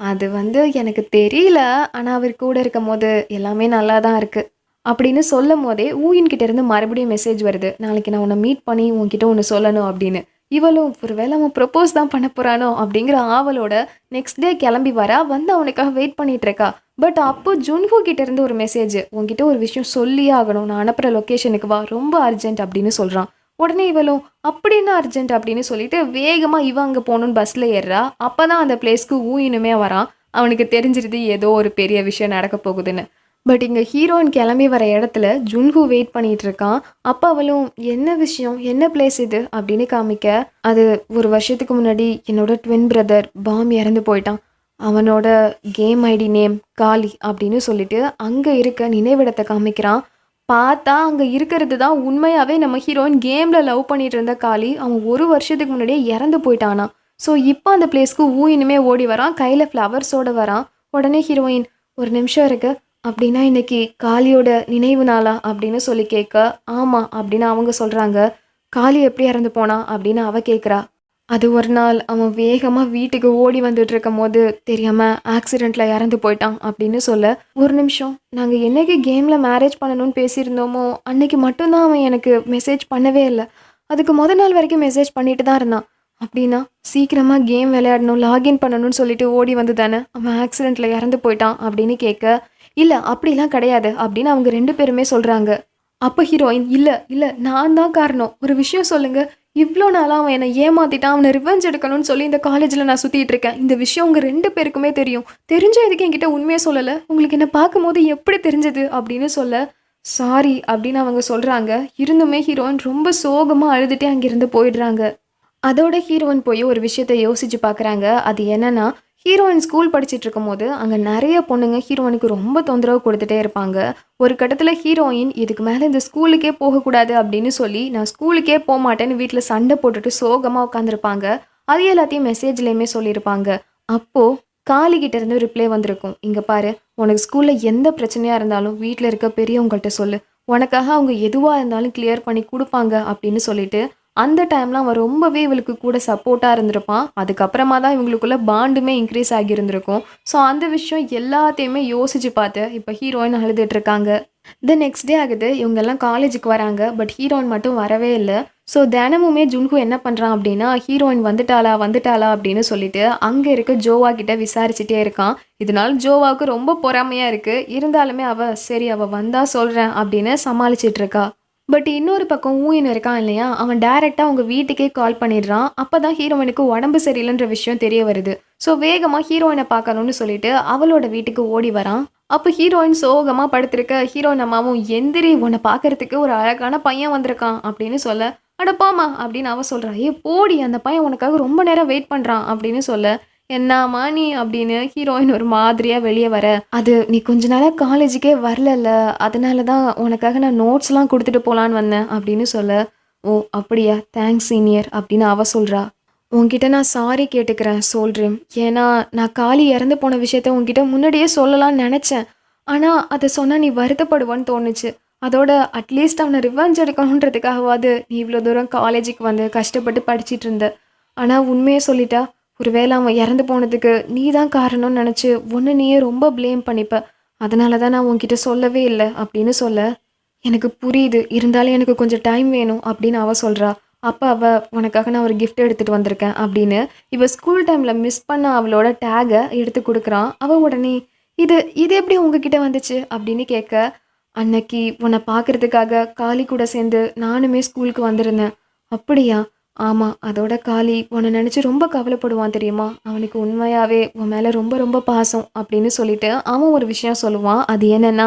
அது வந்து எனக்கு தெரியல. ஆனா, அவர் கூட இருக்கும்போது எல்லாமே நல்லா தான் இருக்கு. அப்படின்னு சொல்லும்போதே, ஊயின் கிட்ட இருந்து மறுபடியும் மெசேஜ் வருது. நாளைக்கு நான் உன்ன மீட் பண்ணி உன்கிட்ட ஒண்ணு சொல்லணும் அப்படின்னு. இவளும் ஒருவேள அவன் ப்ரொபோஸ் தான் பண்ண போறானோ அப்படிங்கிற ஆவலோட நெக்ஸ்ட் டே கிளம்பி வரா. வந்து அவனுக்காக வெயிட் பண்ணிட்டு இருக்கா. பட் அப்போ ஜுன்ஹோ கிட்ட இருந்து ஒரு மெசேஜ். உன்கிட்ட ஒரு விஷயம் சொல்லியே ஆகணும். நான் அனுப்புற லொகேஷனுக்கு வா. ரொம்ப அர்ஜென்ட் அப்படின்னு சொல்றான். உடனே இவளும் அப்படி என்ன அர்ஜென்ட் அப்படின்னு சொல்லிட்டு வேகமா இவ அங்க போகணும்னு பஸ்ல ஏறுறா. அப்பதான் அந்த பிளேஸ்க்கு ஊயினுமே வரான். அவனுக்கு தெரிஞ்சிருது ஏதோ ஒரு பெரிய விஷயம் நடக்க போகுதுன்னு. பட் இங்க ஹீரோயின் கிளம்பி வர இடத்துல ஜுன்ஹூ வெயிட் பண்ணிட்டு இருக்கான். அப்ப அவளும் என்ன விஷயம்? என்ன பிளேஸ் இது? அப்படின்னு காமிக்க, அது ஒரு வருஷத்துக்கு முன்னாடி என்னோட ட்வின் பிரதர் பாம் இறந்து போயிட்டான். அவனோட கேம் ஐடி நேம் காளி அப்படின்னு சொல்லிட்டு அங்க இருக்க நினைவிடத்தை காமிக்கிறான். பார்த்தா அங்க இருக்கிறது தான் உண்மையாவே நம்ம ஹீரோயின் கேம்ல லவ் பண்ணிட்டு இருந்த காளி. அவன் ஒரு வருஷத்துக்கு முன்னாடியே இறந்து போயிட்டானா. ஸோ இப்போ அந்த பிளேஸ்க்கு ஊயினுமே ஓடி வரான். கையில ஃப்ளவர்ஸோட வரான். உடனே ஹீரோயின் ஒரு நிமிஷம் இருக்கு. அப்படின்னா இன்னைக்கு காளியோட நினைவு நாளா அப்படின்னு சொல்லி கேட்க, ஆமா அப்படின்னு அவங்க சொல்றாங்க. காளி எப்படி இறந்து போனா அப்படின்னு அவ கேட்குறா. அது ஒரு நாள் அவன் வேகமா வீட்டுக்கு ஓடி வந்துட்டு இருக்கும் போது தெரியாம ஆக்சிடென்ட்ல இறந்து போயிட்டான் அப்படின்னு சொல்ல, ஒரு நிமிஷம் நாங்க என்னைக்கு கேம்ல மேரேஜ் பண்ணணும்னு பேசியிருந்தோமோ அன்னைக்கு மட்டும்தான் அவன் எனக்கு மெசேஜ் பண்ணவே இல்லை. அதுக்கு முத நாள் வரைக்கும் மெசேஜ் பண்ணிட்டு தான் இருந்தான். அப்படின்னா சீக்கிரமா கேம் விளையாடணும் லாகின் பண்ணணும்னு சொல்லிட்டு ஓடி வந்து தானே அவன் ஆக்சிடென்ட்ல இறந்து போயிட்டான் அப்படின்னு கேட்க, இல்ல அப்படிலாம் கிடையாது அப்படின்னு அவங்க 2 பேருமே சொல்றாங்க. அப்ப ஹீரோயின் இல்ல இல்ல நான் தான் காரணம். ஒரு விஷயம் சொல்லுங்க. இவ்ளோ நாளா அவன் என்ன ஏமாத்திட்டான். அவன ரிவெஞ்ச் எடுக்கணும்னு சொல்லி இந்த காலேஜ்ல நான் சுத்திட்டு இருக்கேன். இந்த விஷயம் உங்க 2 பேருக்குமே தெரியும். தெரிஞ்சும் எதுக்கு என்கிட்ட உண்மைய சொல்லல? உங்களுக்கு என்ன பார்க்கும்போது எப்படி தெரிஞ்சது? அப்படின்னு சொல்ல, சாரி அப்படின்னு அவங்க சொல்றாங்க. இருந்துமே ஹீரோயின் ரொம்ப சோகமா அழுதுட்டே அங்கிருந்து போயிடுறாங்க. அதோட ஹீரோயின் போய் ஒரு விஷயத்த யோசிச்சு பார்க்குறாங்க. அது என்னன்னா, ஹீரோயின் ஸ்கூல் படிச்சுட்டு இருக்கும்போது, அங்க நெறைய பொண்ணுங்க ஹீரோயினுக்கு ரொம்ப தொந்தரவு குடுத்துட்டே இருப்பாங்க. ஒரு கட்டத்தில ஹீரோயின் இதுக்கு மேல இந்த ஸ்கூலுக்கே போகக்கூடாது அப்படின்னு சொல்லி, நான் ஸ்கூலுக்கே போமாட்டேன்னு வீட்ல சண்டை போட்டுட்டு சோகமா உட்காந்துருப்பாங்க. அது எல்லாத்தையும் மெசேஜ்லயுமே சொல்லியிருப்பாங்க. அப்போ காளி கிட்ட இருந்து ரிப்ளை வந்திருக்கும். இங்க பாரு, உனக்கு ஸ்கூல்ல எந்த பிரச்சனையா இருந்தாலும் வீட்ல இருக்க பெரியவங்கள்ட்ட சொல்லு. உனக்காக அவங்க எதுவா இருந்தாலும் கிளியர் பண்ணி குடுப்பாங்க அப்படின்னு சொல்லிட்டு அந்த டைம்ல அவன் ரொம்பவே இவளுக்கு கூட சப்போர்ட்டா இருந்திருப்பான். அதுக்கப்புறமா தான் இவங்களுக்குள்ள பாண்டுமே இன்க்ரீஸ் ஆகியிருந்திருக்கும். ஸோ அந்த விஷயம் எல்லாத்தையுமே யோசிச்சு பார்த்து இப்போ ஹீரோயின் அழுதுட்டு இருக்காங்க. நெக்ஸ்ட் டே ஆகுது. இவங்கெல்லாம் காலேஜுக்கு வராங்க. பட் ஹீரோயின் மட்டும் வரவே இல்ல. ஸோ தினமுமே ஜுன்ஹூ என்ன பண்றான் அப்படின்னா, ஹீரோயின் வந்துட்டாளா வந்துட்டாளா அப்படின்னு சொல்லிட்டு அங்க இருக்க ஜோவா கிட்ட விசாரிச்சுட்டே இருக்கான். இதனால ஜோவாவுக்கு ரொம்ப பொறாமையா இருக்கு. இருந்தாலுமே அவ சரி அவ வந்தா சொல்றேன் அப்படின்னு சமாளிச்சிட்டு இருக்கா. பட் இன்னொரு பக்கம் ஊயின் இருக்கான் இல்லையா? அவன் டைரக்ட்டா அவங்க வீட்டுக்கே கால் பண்ணிடுறான். அப்பதான் ஹீரோயினுக்கு உடம்பு சரியில்லன்ற விஷயம் தெரிய வருது. ஸோ வேகமா ஹீரோயின பார்க்கணும்னு சொல்லிட்டு அவளோட வீட்டுக்கு ஓடி வரான். அப்ப ஹீரோயின் சோகமா படுத்திருக்க. ஹீரோயின் அம்மாவும் எந்திரி உன்னை பார்க்கறதுக்கு ஒரு அழகான பையன் வந்திருக்கான் அப்படின்னு சொல்ல, அட போம்மா அப்படின்னு அவ சொல்றா. ஏய் போடி அந்த பையன் உனக்காக ரொம்ப நேரம் வெயிட் பண்றான் அப்படின்னு சொல்ல, என்னாம்மா நீ அப்படின்னு ஹீரோயின் ஒரு மாதிரியா வெளியே வர, அது நீ கொஞ்ச நாளா காலேஜுக்கே வரலல்ல, அதனால தான் உனக்காக நான் நோட்ஸ்லாம் கொடுத்துட்டு போலான்னு வந்தேன் அப்படின்னு சொல்ல, ஓ அப்படியா தேங்க்ஸ் சீனியர் அப்படின்னு அவ சொல்றா. உன்கிட்ட நான் சாரி கேட்டுக்கிறேன் சோல்ட்ரிம். ஏன்னா நான் காளி இறந்து போன விஷயத்த உன்கிட்ட முன்னாடியே சொல்லலாம்னு நினச்சேன். ஆனால் அதை சொன்னால் நீ வருத்தப்படுவான்னு தோணுச்சு. அதோட அட்லீஸ்ட் அவனை ரிவெஞ்ச் எடுக்கணுன்றதுக்காகவாது நீ இவ்வளோ தூரம் காலேஜுக்கு வந்து கஷ்டப்பட்டு படிச்சிட்டு இருந்த. ஆனால் உண்மையை சொல்லிட்டா ஒருவேளை அவன் இறந்து போனதுக்கு நீ தான் காரணம்னு நினச்சி ஒன்று நீயே ரொம்ப ப்ளேம் பண்ணிப்ப. அதனால தான் நான் உன்கிட்ட சொல்லவே இல்லை அப்படின்னு சொல்ல, எனக்கு புரியுது இருந்தாலும் எனக்கு கொஞ்சம் டைம் வேணும் அப்படின்னு அவ சொல்கிறா. அப்போ அவ உனக்காக நான் ஒரு கிஃப்ட் எடுத்துகிட்டு வந்திருக்கேன் அப்படின்னு இவ ஸ்கூல் டைமில் மிஸ் பண்ண அவளோட டேகை எடுத்து கொடுக்குறான். அவ உடனே இது இது எப்படி உங்ககிட்ட வந்துச்சு அப்படின்னு கேட்க, அன்னைக்கு உன்னை பார்க்கறதுக்காக காளி கூட சேர்ந்து நானுமே ஸ்கூலுக்கு வந்திருந்தேன். அப்படியா? ஆமா. அதோட காளி உன்னை நினச்சி ரொம்ப கவலைப்படுவான் தெரியுமா? அவனுக்கு உண்மையாவே உன் மேலே ரொம்ப ரொம்ப பாசம் அப்படின்னு சொல்லிட்டு அவன் ஒரு விஷயம் சொல்லுவான். அது என்னன்னா,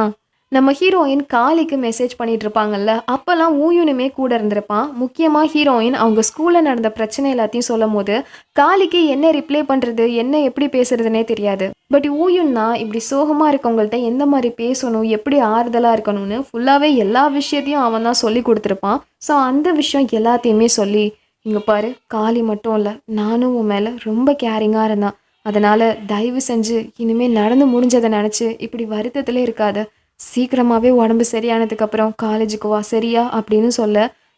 நம்ம ஹீரோயின் காளிக்கு மெசேஜ் பண்ணிட்டு இருப்பாங்கல்ல, அப்போல்லாம் ஊயுனுமே கூட இருந்திருப்பான். முக்கியமாக ஹீரோயின் அவங்க ஸ்கூலில் நடந்த பிரச்சனை எல்லாத்தையும் சொல்லும் போது காளிக்கு என்ன ரிப்ளை பண்ணுறது என்ன எப்படி பேசுறதுனே தெரியாது. பட் ஊயுன்னா இப்படி சோகமாக இருக்கவங்கள்ட்ட எந்த மாதிரி பேசணும் எப்படி ஆறுதலாக இருக்கணும்னு ஃபுல்லாகவே எல்லா விஷயத்தையும் அவன் தான் சொல்லி கொடுத்துருப்பான். ஸோ அந்த விஷயம் எல்லாத்தையுமே சொல்லி, இங்கே பாரு காளி மட்டும் இல்லை நானும் உன் மேலே ரொம்ப கேரிங்காக இருந்தான். அதனால் தயவு செஞ்சு இனிமேல் நடந்து முடிஞ்சதை நினச்சி இப்படி வருத்தத்திலே இருக்காத. சீக்கிரமாகவே உடம்பு சரியானதுக்கப்புறம் காலேஜுக்கு வா சரியா அப்படின்னு சொல்ல,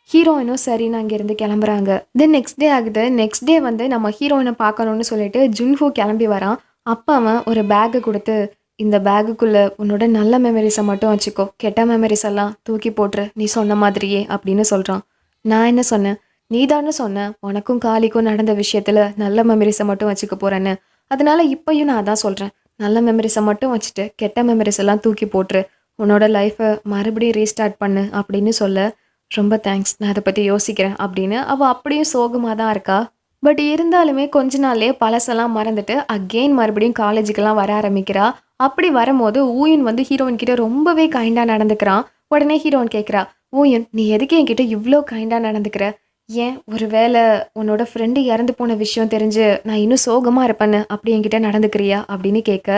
ஹீரோயினும் சரின்னு அங்கேருந்து கிளம்புறாங்க. நெக்ஸ்ட் டே ஆகுது. நெக்ஸ்ட் டே வந்து நம்ம ஹீரோயினை பார்க்கணுன்னு சொல்லிட்டு ஜுன்ஹூ கிளம்பி வரான். அப்ப அவன் ஒரு பேக்க குடுத்து, "இந்த பேக்குக்குள்ள உன்னோட நல்ல மெமரீஸ மட்டும் வச்சுக்கோ. கெட்ட மெமரீஸ் எல்லாம் தூக்கி போட்டுரு. நீ சொன்ன மாதிரியே" அப்படின்னு சொல்றான். நான் என்ன சொன்னேன்? "நீ தானே சொன்ன, உனக்கும் காளிக்கும் நடந்த விஷயத்துல நல்ல மெமரீஸ மட்டும் வச்சுக்க போறேன்னு. அதனால இப்பயும் நான் அதான் சொல்றேன். நல்ல மெமரீஸ மட்டும் வச்சுட்டு, கெட்ட மெமரீஸ் எல்லாம் தூக்கி போட்டுரு. உன்னோட லைஃப மறுபடியும் ரீஸ்டார்ட் பண்ணு" அப்படின்னு சொல்ல, "ரொம்ப தேங்க்ஸ். நான் அத பத்தி யோசிக்கிறேன்" அப்படின்னு அவ அப்படியும் சோகமா தான் இருக்கா. பட் இருந்தாலுமே கொஞ்ச நாள்லயே பழசெல்லாம் மறந்துட்டு, அகெயின் மறுபடியும் காலேஜுக்கெல்லாம் வர ஆரம்பிக்கிறா. அப்படி வரும்போது ஊயன் வந்து ஹீரோயின் கிட்ட ரொம்பவே கைண்டா நடந்துக்கிறான். உடனே ஹீரோயின் கேட்குறா, "ஊயன், நீ எதுக்கு என்கிட்ட இவ்ளோ கைண்டா நடந்துக்கிற? ஏன் ஒரு வேளை உன்னோட ஃப்ரெண்டு இறந்து போன விஷயம் தெரிஞ்சு நான் இன்னும் சோகமா இருப்பேன்னு அப்படி என்கிட்ட நடந்துக்கிறியா?" அப்படின்னு கேட்க,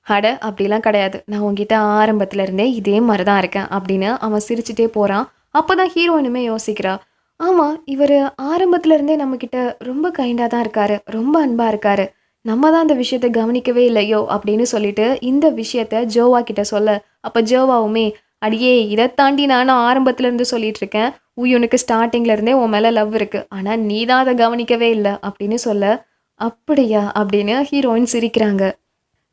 "அட அப்படிலாம் கிடையாது. நான் உன்கிட்ட ஆரம்பத்துல இருந்தே இதே மாரி தான் இருக்கேன்" அப்படின்னு அவன் சிரிச்சுட்டே போறான். அப்பதான் ஹீரோயினுமே யோசிக்கிறா, ஆமா, இவரு ஆரம்பத்துல இருந்தே நம்மகிட்ட ரொம்ப கைண்டா தான் இருக்காரு. ரொம்ப அன்பா இருக்காரு. நம்ம தான் அந்த விஷயத்த கவனிக்கவே இல்லையோ! அப்படின்னு சொல்லிட்டு இந்த விஷயத்த ஜோவா கிட்ட சொல்ல, அப்ப ஜோவாவுமே, "அடியே! இத தாண்டி நானும் ஆரம்பத்துல இருந்து சொல்லிட்டு இருக்கேன். உனக்கு ஸ்டார்ட்டிங்ல இருந்தே உன் மேல லவ் இருக்கு. ஆனா நீ தான் அத கவனிக்கவே இல்ல" அப்படின்னு சொல்ல, "அப்படியா?" அப்படின்னு ஹீரோயின் சிரிக்கிறாங்க.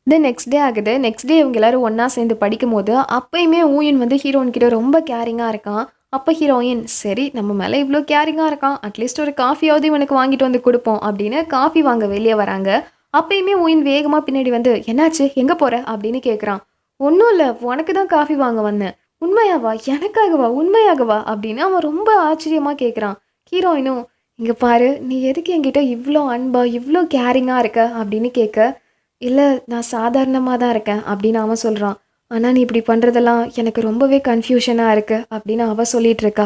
நெக்ஸ்ட் டே ஆகுது. நெக்ஸ்ட் டே இவங்க எல்லாரும் ஒண்ணா சேர்ந்து படிக்கும்போது, அப்பயுமே ஊயன் வந்து ஹீரோயின் கிட்ட ரொம்ப கேரிங்கா இருக்கான். அப்ப ஹீரோயின், "சரி நம்ம மேல இவ்ளோ கேரிங்கா இருக்கான். அட்லீஸ்ட் ஒரு காஃபியாவது இவனுக்கு வாங்கிட்டு வந்து குடுப்போம்" அப்படின்னு காஃபி வாங்க வெளிய வராங்க. அப்பயுமே ஊயன் வேகமா பின்னாடி வந்து, "என்னாச்சு? எங்க போற?" அப்படின்னு கேட்குறான். "ஒண்ணும் இல்ல. உனக்கு தான் காஃபி வாங்க வந்தேன்." "உண்மையாவா? எனக்காகவா? உண்மையாகவா?" அப்படின்னு அவன் ரொம்ப ஆச்சரியமா கேட்குறான். ஹீரோயினும், "இங்க பாரு, நீ எதுக்கு என்கிட்ட இவ்ளோ அன்பா, இவ்ளோ கேரிங்கா இருக்க?" அப்படின்னு கேட்க, "இல்ல, நான் சாதாரணமா தான் இருக்கேன்" அப்படின்னு அவன் சொல்றான். "ஆனா நீ இப்படி பண்றதெல்லாம் எனக்கு ரொம்பவே கன்ஃப்யூஷனா இருக்கு" அப்படின்னு அவ சொல்லிட்டு இருக்கா.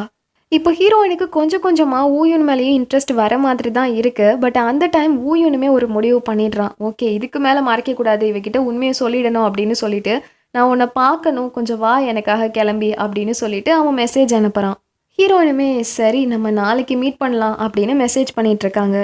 இப்போ ஹீரோயினுக்கு கொஞ்சம் கொஞ்சமா ஊயூன் மேலேயும் இன்ட்ரெஸ்ட் வர மாதிரி தான் இருக்கு. பட் அந்த டைம் ஊயூனுமே ஒரு முடிவு பண்ணிடுறான். ஓகே, இதுக்கு மேல மறைக்கக்கூடாது, இவகிட்ட உண்மையை சொல்லிடணும் அப்படின்னு சொல்லிட்டு, "நான் உன்னை பார்க்கணும், கொஞ்சம் வா எனக்காக கிளம்பி" அப்படின்னு சொல்லிட்டு அவன் மெசேஜ் அனுப்புறான். ஹீரோயினுமே, "சரி நம்ம நாளைக்கு மீட் பண்ணலாம்" அப்படின்னு மெசேஜ் பண்ணிட்டு இருக்காங்க.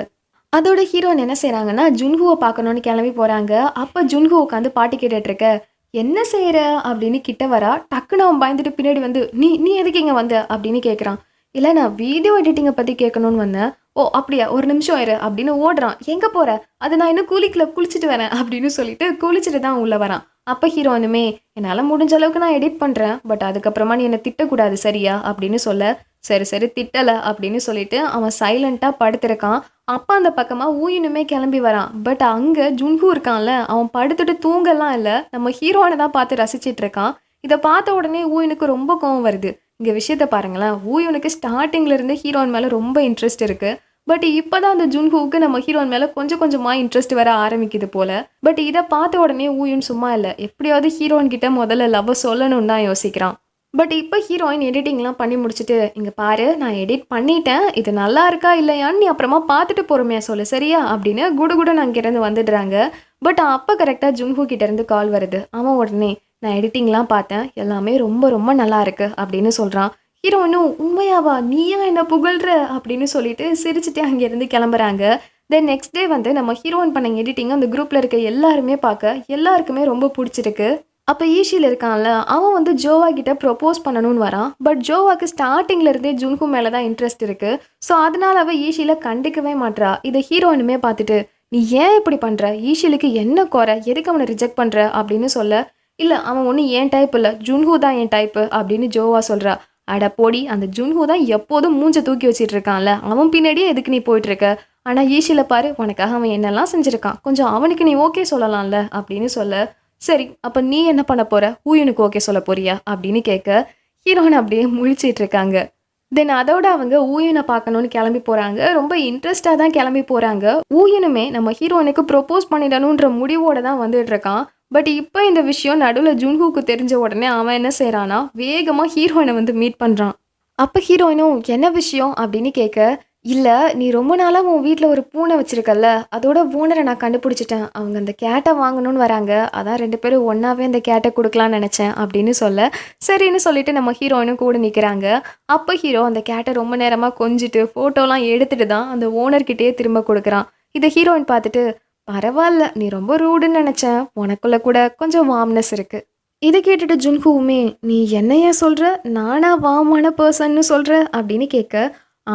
அதோட ஹீரோயின் என்ன செய்றாங்கன்னா, ஜுன்ஹுவ பார்க்கணும்னு கிளம்பி போறாங்க. அப்ப ஜுன்ஹு உட்காந்து பாட்டு கேட்டுட்டு இருக்க, "என்ன செய்ற?" அப்படின்னு கிட்ட வரா. டக்குனு அவன் பயந்துட்டு பின்னாடி வந்து, "நீ நீ எதுக்கு இங்க வந்த?" அப்படின்னு கேட்குறான். "இல்ல, நான் வீடியோ எடிட்டிங்க பத்தி கேட்கணும்னு வந்தேன்." "ஓ அப்படியா? ஒரு நிமிஷம் இரு" அப்படின்னு ஓடுறான். "எங்க போற?" "அது நான் இன்னும் குளிக்கல, குளிச்சுட்டு வரேன்" அப்படின்னு சொல்லிட்டு குளிச்சுட்டு தான் உள்ள வரான். அப்ப ஹீரோயினுமே, "என்னால முடிஞ்ச அளவுக்கு நான் எடிட் பண்றேன். பட் அதுக்கப்புறமா நீ என்ன திட்டக்கூடாது சரியா?" அப்படின்னு சொல்ல, "சரி சரி திட்டல" அப்படின்னு சொல்லிட்டு அவன் சைலண்ட்டா படுத்திருக்கான். அப்ப அந்த பக்கமா ஊயினுமே கிளம்பி வரான். பட் அங்க ஜுன்ஹூ இருக்கான்ல, அவன் படுத்துட்டு தூங்கலாம் இல்ல. நம்ம ஹீரோயின தான் பார்த்து ரசிச்சிட்டு இருக்கான். இத பார்த்த உடனே ஊயினுக்கு ரொம்ப கோவம் வருது. இங்க விஷயத்த பாருங்களேன். ஊயுனுக்கு ஸ்டார்ட்டிங்ல இருந்தே ஹீரோயின் மேல ரொம்ப இன்ட்ரெஸ்ட் இருக்கு. பட் இப்ப தான் அந்த ஜுன்ஹூக்கு நம்ம ஹீரோயின் மேல கொஞ்சம் கொஞ்சமா இன்ட்ரெஸ்ட் வர ஆரம்பிக்குது போல. பட் இத பார்த்த உடனே ஊயுன் சும்மா இல்ல. எப்படியாவது ஹீரோயின் கிட்ட முதல்ல லவ்வ சொல்லணும்னு தான் யோசிக்கிறான். பட் இப்ப ஹீரோயின் எடிட்டிங்லாம் பண்ணி முடிச்சுட்டு, "இங்க பாரு, நான் எடிட் பண்ணிட்டேன். இது நல்லா இருக்கா இல்லையான்னு நீ அப்புறமா பார்த்துட்டு பொறுமையா சொல்லு சரியா?" அப்படின்னு குடுகுடுன்னு அங்கேருந்து வந்துடுறாங்க. பட் அப்ப கரெக்ட்டா ஜுன்ஹூ கிட்டேருந்து கால் வருது. அவன் உடனே, "நான் எடிட்டிங்லாம் பார்த்தேன். எல்லாமே ரொம்ப ரொம்ப நல்லா இருக்கு" அப்படின்னு சொல்றான். ஹீரோயினும், "உண்மையாவா? நீயா என்ன புகழ்ற?" அப்படின்னு சொல்லிட்டு சிரிச்சுட்டே அங்கேருந்து கிளம்புறாங்க. நெக்ஸ்ட் டே வந்து நம்ம ஹீரோயின் பண்ண எடிட்டிங் அந்த குரூப்ல இருக்க எல்லாருமே பார்க்க எல்லாருக்குமே ரொம்ப புடிச்சிருக்கு. அப்ப ஈஷில இருக்கான்ல, அவன் வந்து ஜோவா கிட்ட ப்ரொபோஸ் பண்ணணும்னு வரான். பட் ஜோவாக்கு ஸ்டார்ட்டிங்ல இருந்தே ஜுன்ஹூ மேல தான் இன்ட்ரெஸ்ட் இருக்கு. ஸோ அதனால அவ ஈஷில கண்டுக்கவே மாட்றா. இத ஹீரோயினுமே பார்த்துட்டு, "நீ ஏன் இப்படி பண்ற? ஈஷிலுக்கு என்ன குறை? எதுக்கு அவன ரிஜெக்ட் பண்ற?" அப்படின்னு சொல்ல, "இல்ல, அவன் ஒண்ணும் என் டைப் இல்ல. ஜுன்ஹூ தான் என் டைப்பு" அப்படின்னு ஜோவா சொல்றா. "அட போடி! அந்த ஜுன்ஹூ தான் எப்போதும் மூஞ்ச தூக்கி வச்சுட்டு இருக்கான்ல. அவன் பின்னாடியே எதுக்கு நீ போயிட்டு இருக்க? ஆனா ஈஷில பாரு, உனக்காக அவன் என்னெல்லாம் செஞ்சிருக்கான். கொஞ்சம் அவனுக்கு நீ ஓகே சொல்லலாம்ல" அப்படின்னு சொல்ல, "சரி, அப்ப நீ என்ன பண்ண போற? ஊயனுக்கு ஓகே சொல்லப் போறியா?" அப்படின்னு கேட்க, ஹீரோயின் அப்படியே முழிச்சிட்டு இருக்காங்க. அதோட அவங்க ஊயன பார்க்கணும்னு கிளம்பி போறாங்க. ரொம்ப இன்ட்ரெஸ்ட்டா தான் கிளம்பி போறாங்க. ஊயனுமே நம்ம ஹீரோயினுக்கு ப்ரொபோஸ் பண்ணிடணுன்ற முடிவோட தான் வந்துட்டு இருக்கான். பட் இப்ப இந்த விஷயம் நடுவுல ஜுன்ஹூக்கு தெரிஞ்ச உடனே அவன் என்ன செய்றான்னா, வேகமா ஹீரோயின வந்து மீட் பண்றான். அப்ப ஹீரோயினும், "என்ன விஷயம்?" அப்படின்னு கேட்க, "இல்ல, நீ ரொம்ப நாளா உன் வீட்ல ஒரு பூனை வச்சிருக்கல்ல, அதோட ஓனர நான் கண்டுபிடிச்சுட்டேன். அவங்க அந்த கேட்ட வாங்கணும்னு வராங்க. அதான் 2 பேரும் ஒண்ணாவே அந்த கேட்ட குடுக்கலாம்னு நெனச்சேன்" அப்படின்னு சொல்ல, சரின்னு சொல்லிட்டு நம்ம ஹீரோயினும் கூட நிக்கிறாங்க. அப்ப ஹீரோ அந்த கேட்ட ரொம்ப நேரமா கொஞ்சிட்டு, ஃபோட்டோலாம் எடுத்துட்டு தான் அந்த ஓனர் கிட்டயே திரும்ப குடுக்குறான். இத ஹீரோயின் பார்த்துட்டு, "பரவால்ல, நீ ரொம்ப ரூடுன்னு நெனச்சேன். உனக்குள்ள கூட கொஞ்சம் வார்ம்னஸ் இருக்கு." இத கேட்டுட்டு ஜுன்ஹூவுமே, "நீ என்ன ஏன் சொல்ற? நானா வார்மான பெர்சன்னு சொல்ற?" அப்படின்னு கேட்க,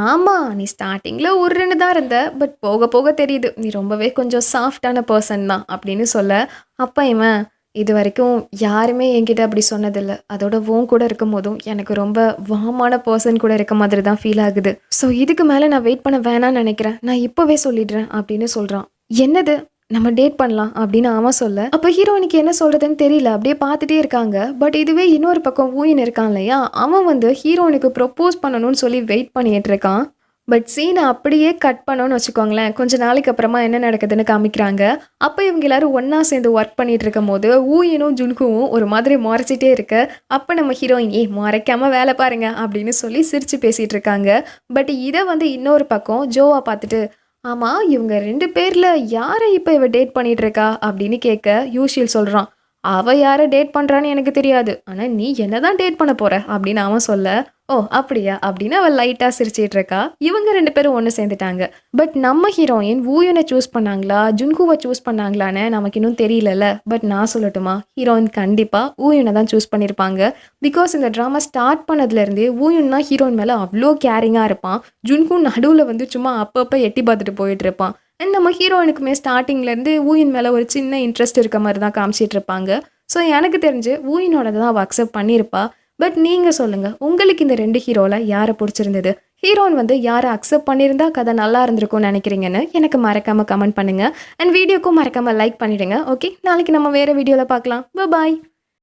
ஆமா. நீ ஸ்டார்ட்டிங்ல உர்ருன்னு தான் இருந்த. பட் போக போக தெரியுது. நீ ரொம்பவே கொஞ்சம் சாஃப்ட்டான பெர்சன் தான் அப்படின்னு சொல்ல, அப்ப இவன் இதுவரைக்கும் யாருமே என்கிட்ட அப்படி சொன்னதில்ல. அதோட உன் கூட இருக்கும்போதும் எனக்கு ரொம்ப வார்மான பெர்சன் கூட இருக்க மாதிரி தான் ஃபீல் ஆகுது. ஸோ இதுக்கு மேல நான் வெயிட் பண்ண வேணாம்னு நெனைக்கிறேன். நான் இப்பவே சொல்லிடுறேன் அப்படின்னு சொல்றான். என்னது? நம்ம டேட் பண்ணலாம் அப்படின்னு அவன் சொல்ல, அப்ப ஹீரோயினுக்கு என்ன சொல்றதுன்னு தெரியல. அப்படியே பார்த்துட்டே இருக்காங்க. பட் இதுவே இன்னொரு பக்கம் ஊயின் இருக்கான் இல்லையா? அவன் வந்து ஹீரோயினுக்கு ப்ரொப்போஸ் பண்ணணும்னு சொல்லி வெயிட் பண்ணிட்டு இருக்கான். பட் சீனை அப்படியே கட் பண்ணோம்னு வச்சுக்கோங்களேன். கொஞ்ச நாளைக்கு அப்புறமா என்ன நடக்குதுன்னு காமிக்கிறாங்க. அப்ப இவங்க எல்லாரும் ஒண்ணா சேர்ந்து ஒர்க் பண்ணிட்டு இருக்கும்போது, ஊயினும் ஜுன்ஹுவும் ஒரு மாதிரி முறைச்சிட்டே இருக்க, அப்ப நம்ம ஹீரோயின் "ஏய் முறைக்காம வேலை பாருங்க" அப்படின்னு சொல்லி சிரிச்சு பேசிட்டு இருக்காங்க. பட் இத வந்து இன்னொரு பக்கம் ஜோவா பார்த்துட்டு, "ஆமா, இவங்க 2 பேர்ல யார இப்ப இவ டேட் பண்ணிட்டு இருக்கா?" அப்படின்னு கேட்க, யூஷியல் சொல்றான், "அவ யார டேட் பண்றான்னு எனக்கு தெரியாது. ஆனா நீ என்ன தான் டேட் பண்ண போற?" அப்படின்னு அவன் சொல்ல, "ஓ! அப்படியா?" அப்படின்னு அவ லைட்டா சிரிச்சிட்டு இருக்கா. இவங்க 2 பேரும் ஒண்ணு சேர்ந்துட்டாங்க. பட் நம்ம ஹீரோயின் வூயுன சூஸ் பண்ணாங்களா? ஜுன்ஹுவ சூஸ் பண்ணாங்களான்னு நமக்கு இன்னும் தெரியலல்ல. பட் நான் சொல்லட்டுமா? ஹீரோயின் கண்டிப்பா வூயுன தான் சூஸ் பண்ணியிருப்பாங்க. பிகாஸ் இந்த ட்ராமா ஸ்டார்ட் பண்ணதுலேருந்தே வூயுன்னா ஹீரோயின் மேல அவ்ளோ கேரிங்கா இருப்பான். ஜுன்ஹூ நடுவுல வந்து சும்மா அப்பப்ப எட்டி பார்த்துட்டு போயிட்டு இருப்பான். அண்ட் நம்ம ஹீரோயினுக்குமே ஸ்டார்ட்டிங்லேருந்து வூயின் மேல ஒரு சின்ன இன்ட்ரெஸ்ட் இருக்க மாரி தான் காமிச்சிட்டு இருப்பாங்க. ஸோ எனக்கு தெரிஞ்சு வூயினோடத தான் அவ அக்செப்ட் பண்ணியிருப்பா. பட் நீங்க சொல்லுங்க. உங்களுக்கு இந்த 2 ஹீரோல யார புடிச்சிருந்தது? ஹீரோயின் வந்து யார அக்செப்ட் பண்ணியிருந்தா கதை நல்லா இருந்திருக்கும்னு நெனைக்கிறீங்கன்னு எனக்கு மறக்காம கமெண்ட் பண்ணுங்க. அண்ட் வீடியோக்கும் மறக்காம லைக் பண்ணிடுங்க. ஓகே. நாளைக்கு நம்ம வேற வீடியோல பார்க்கலாம். பாய்.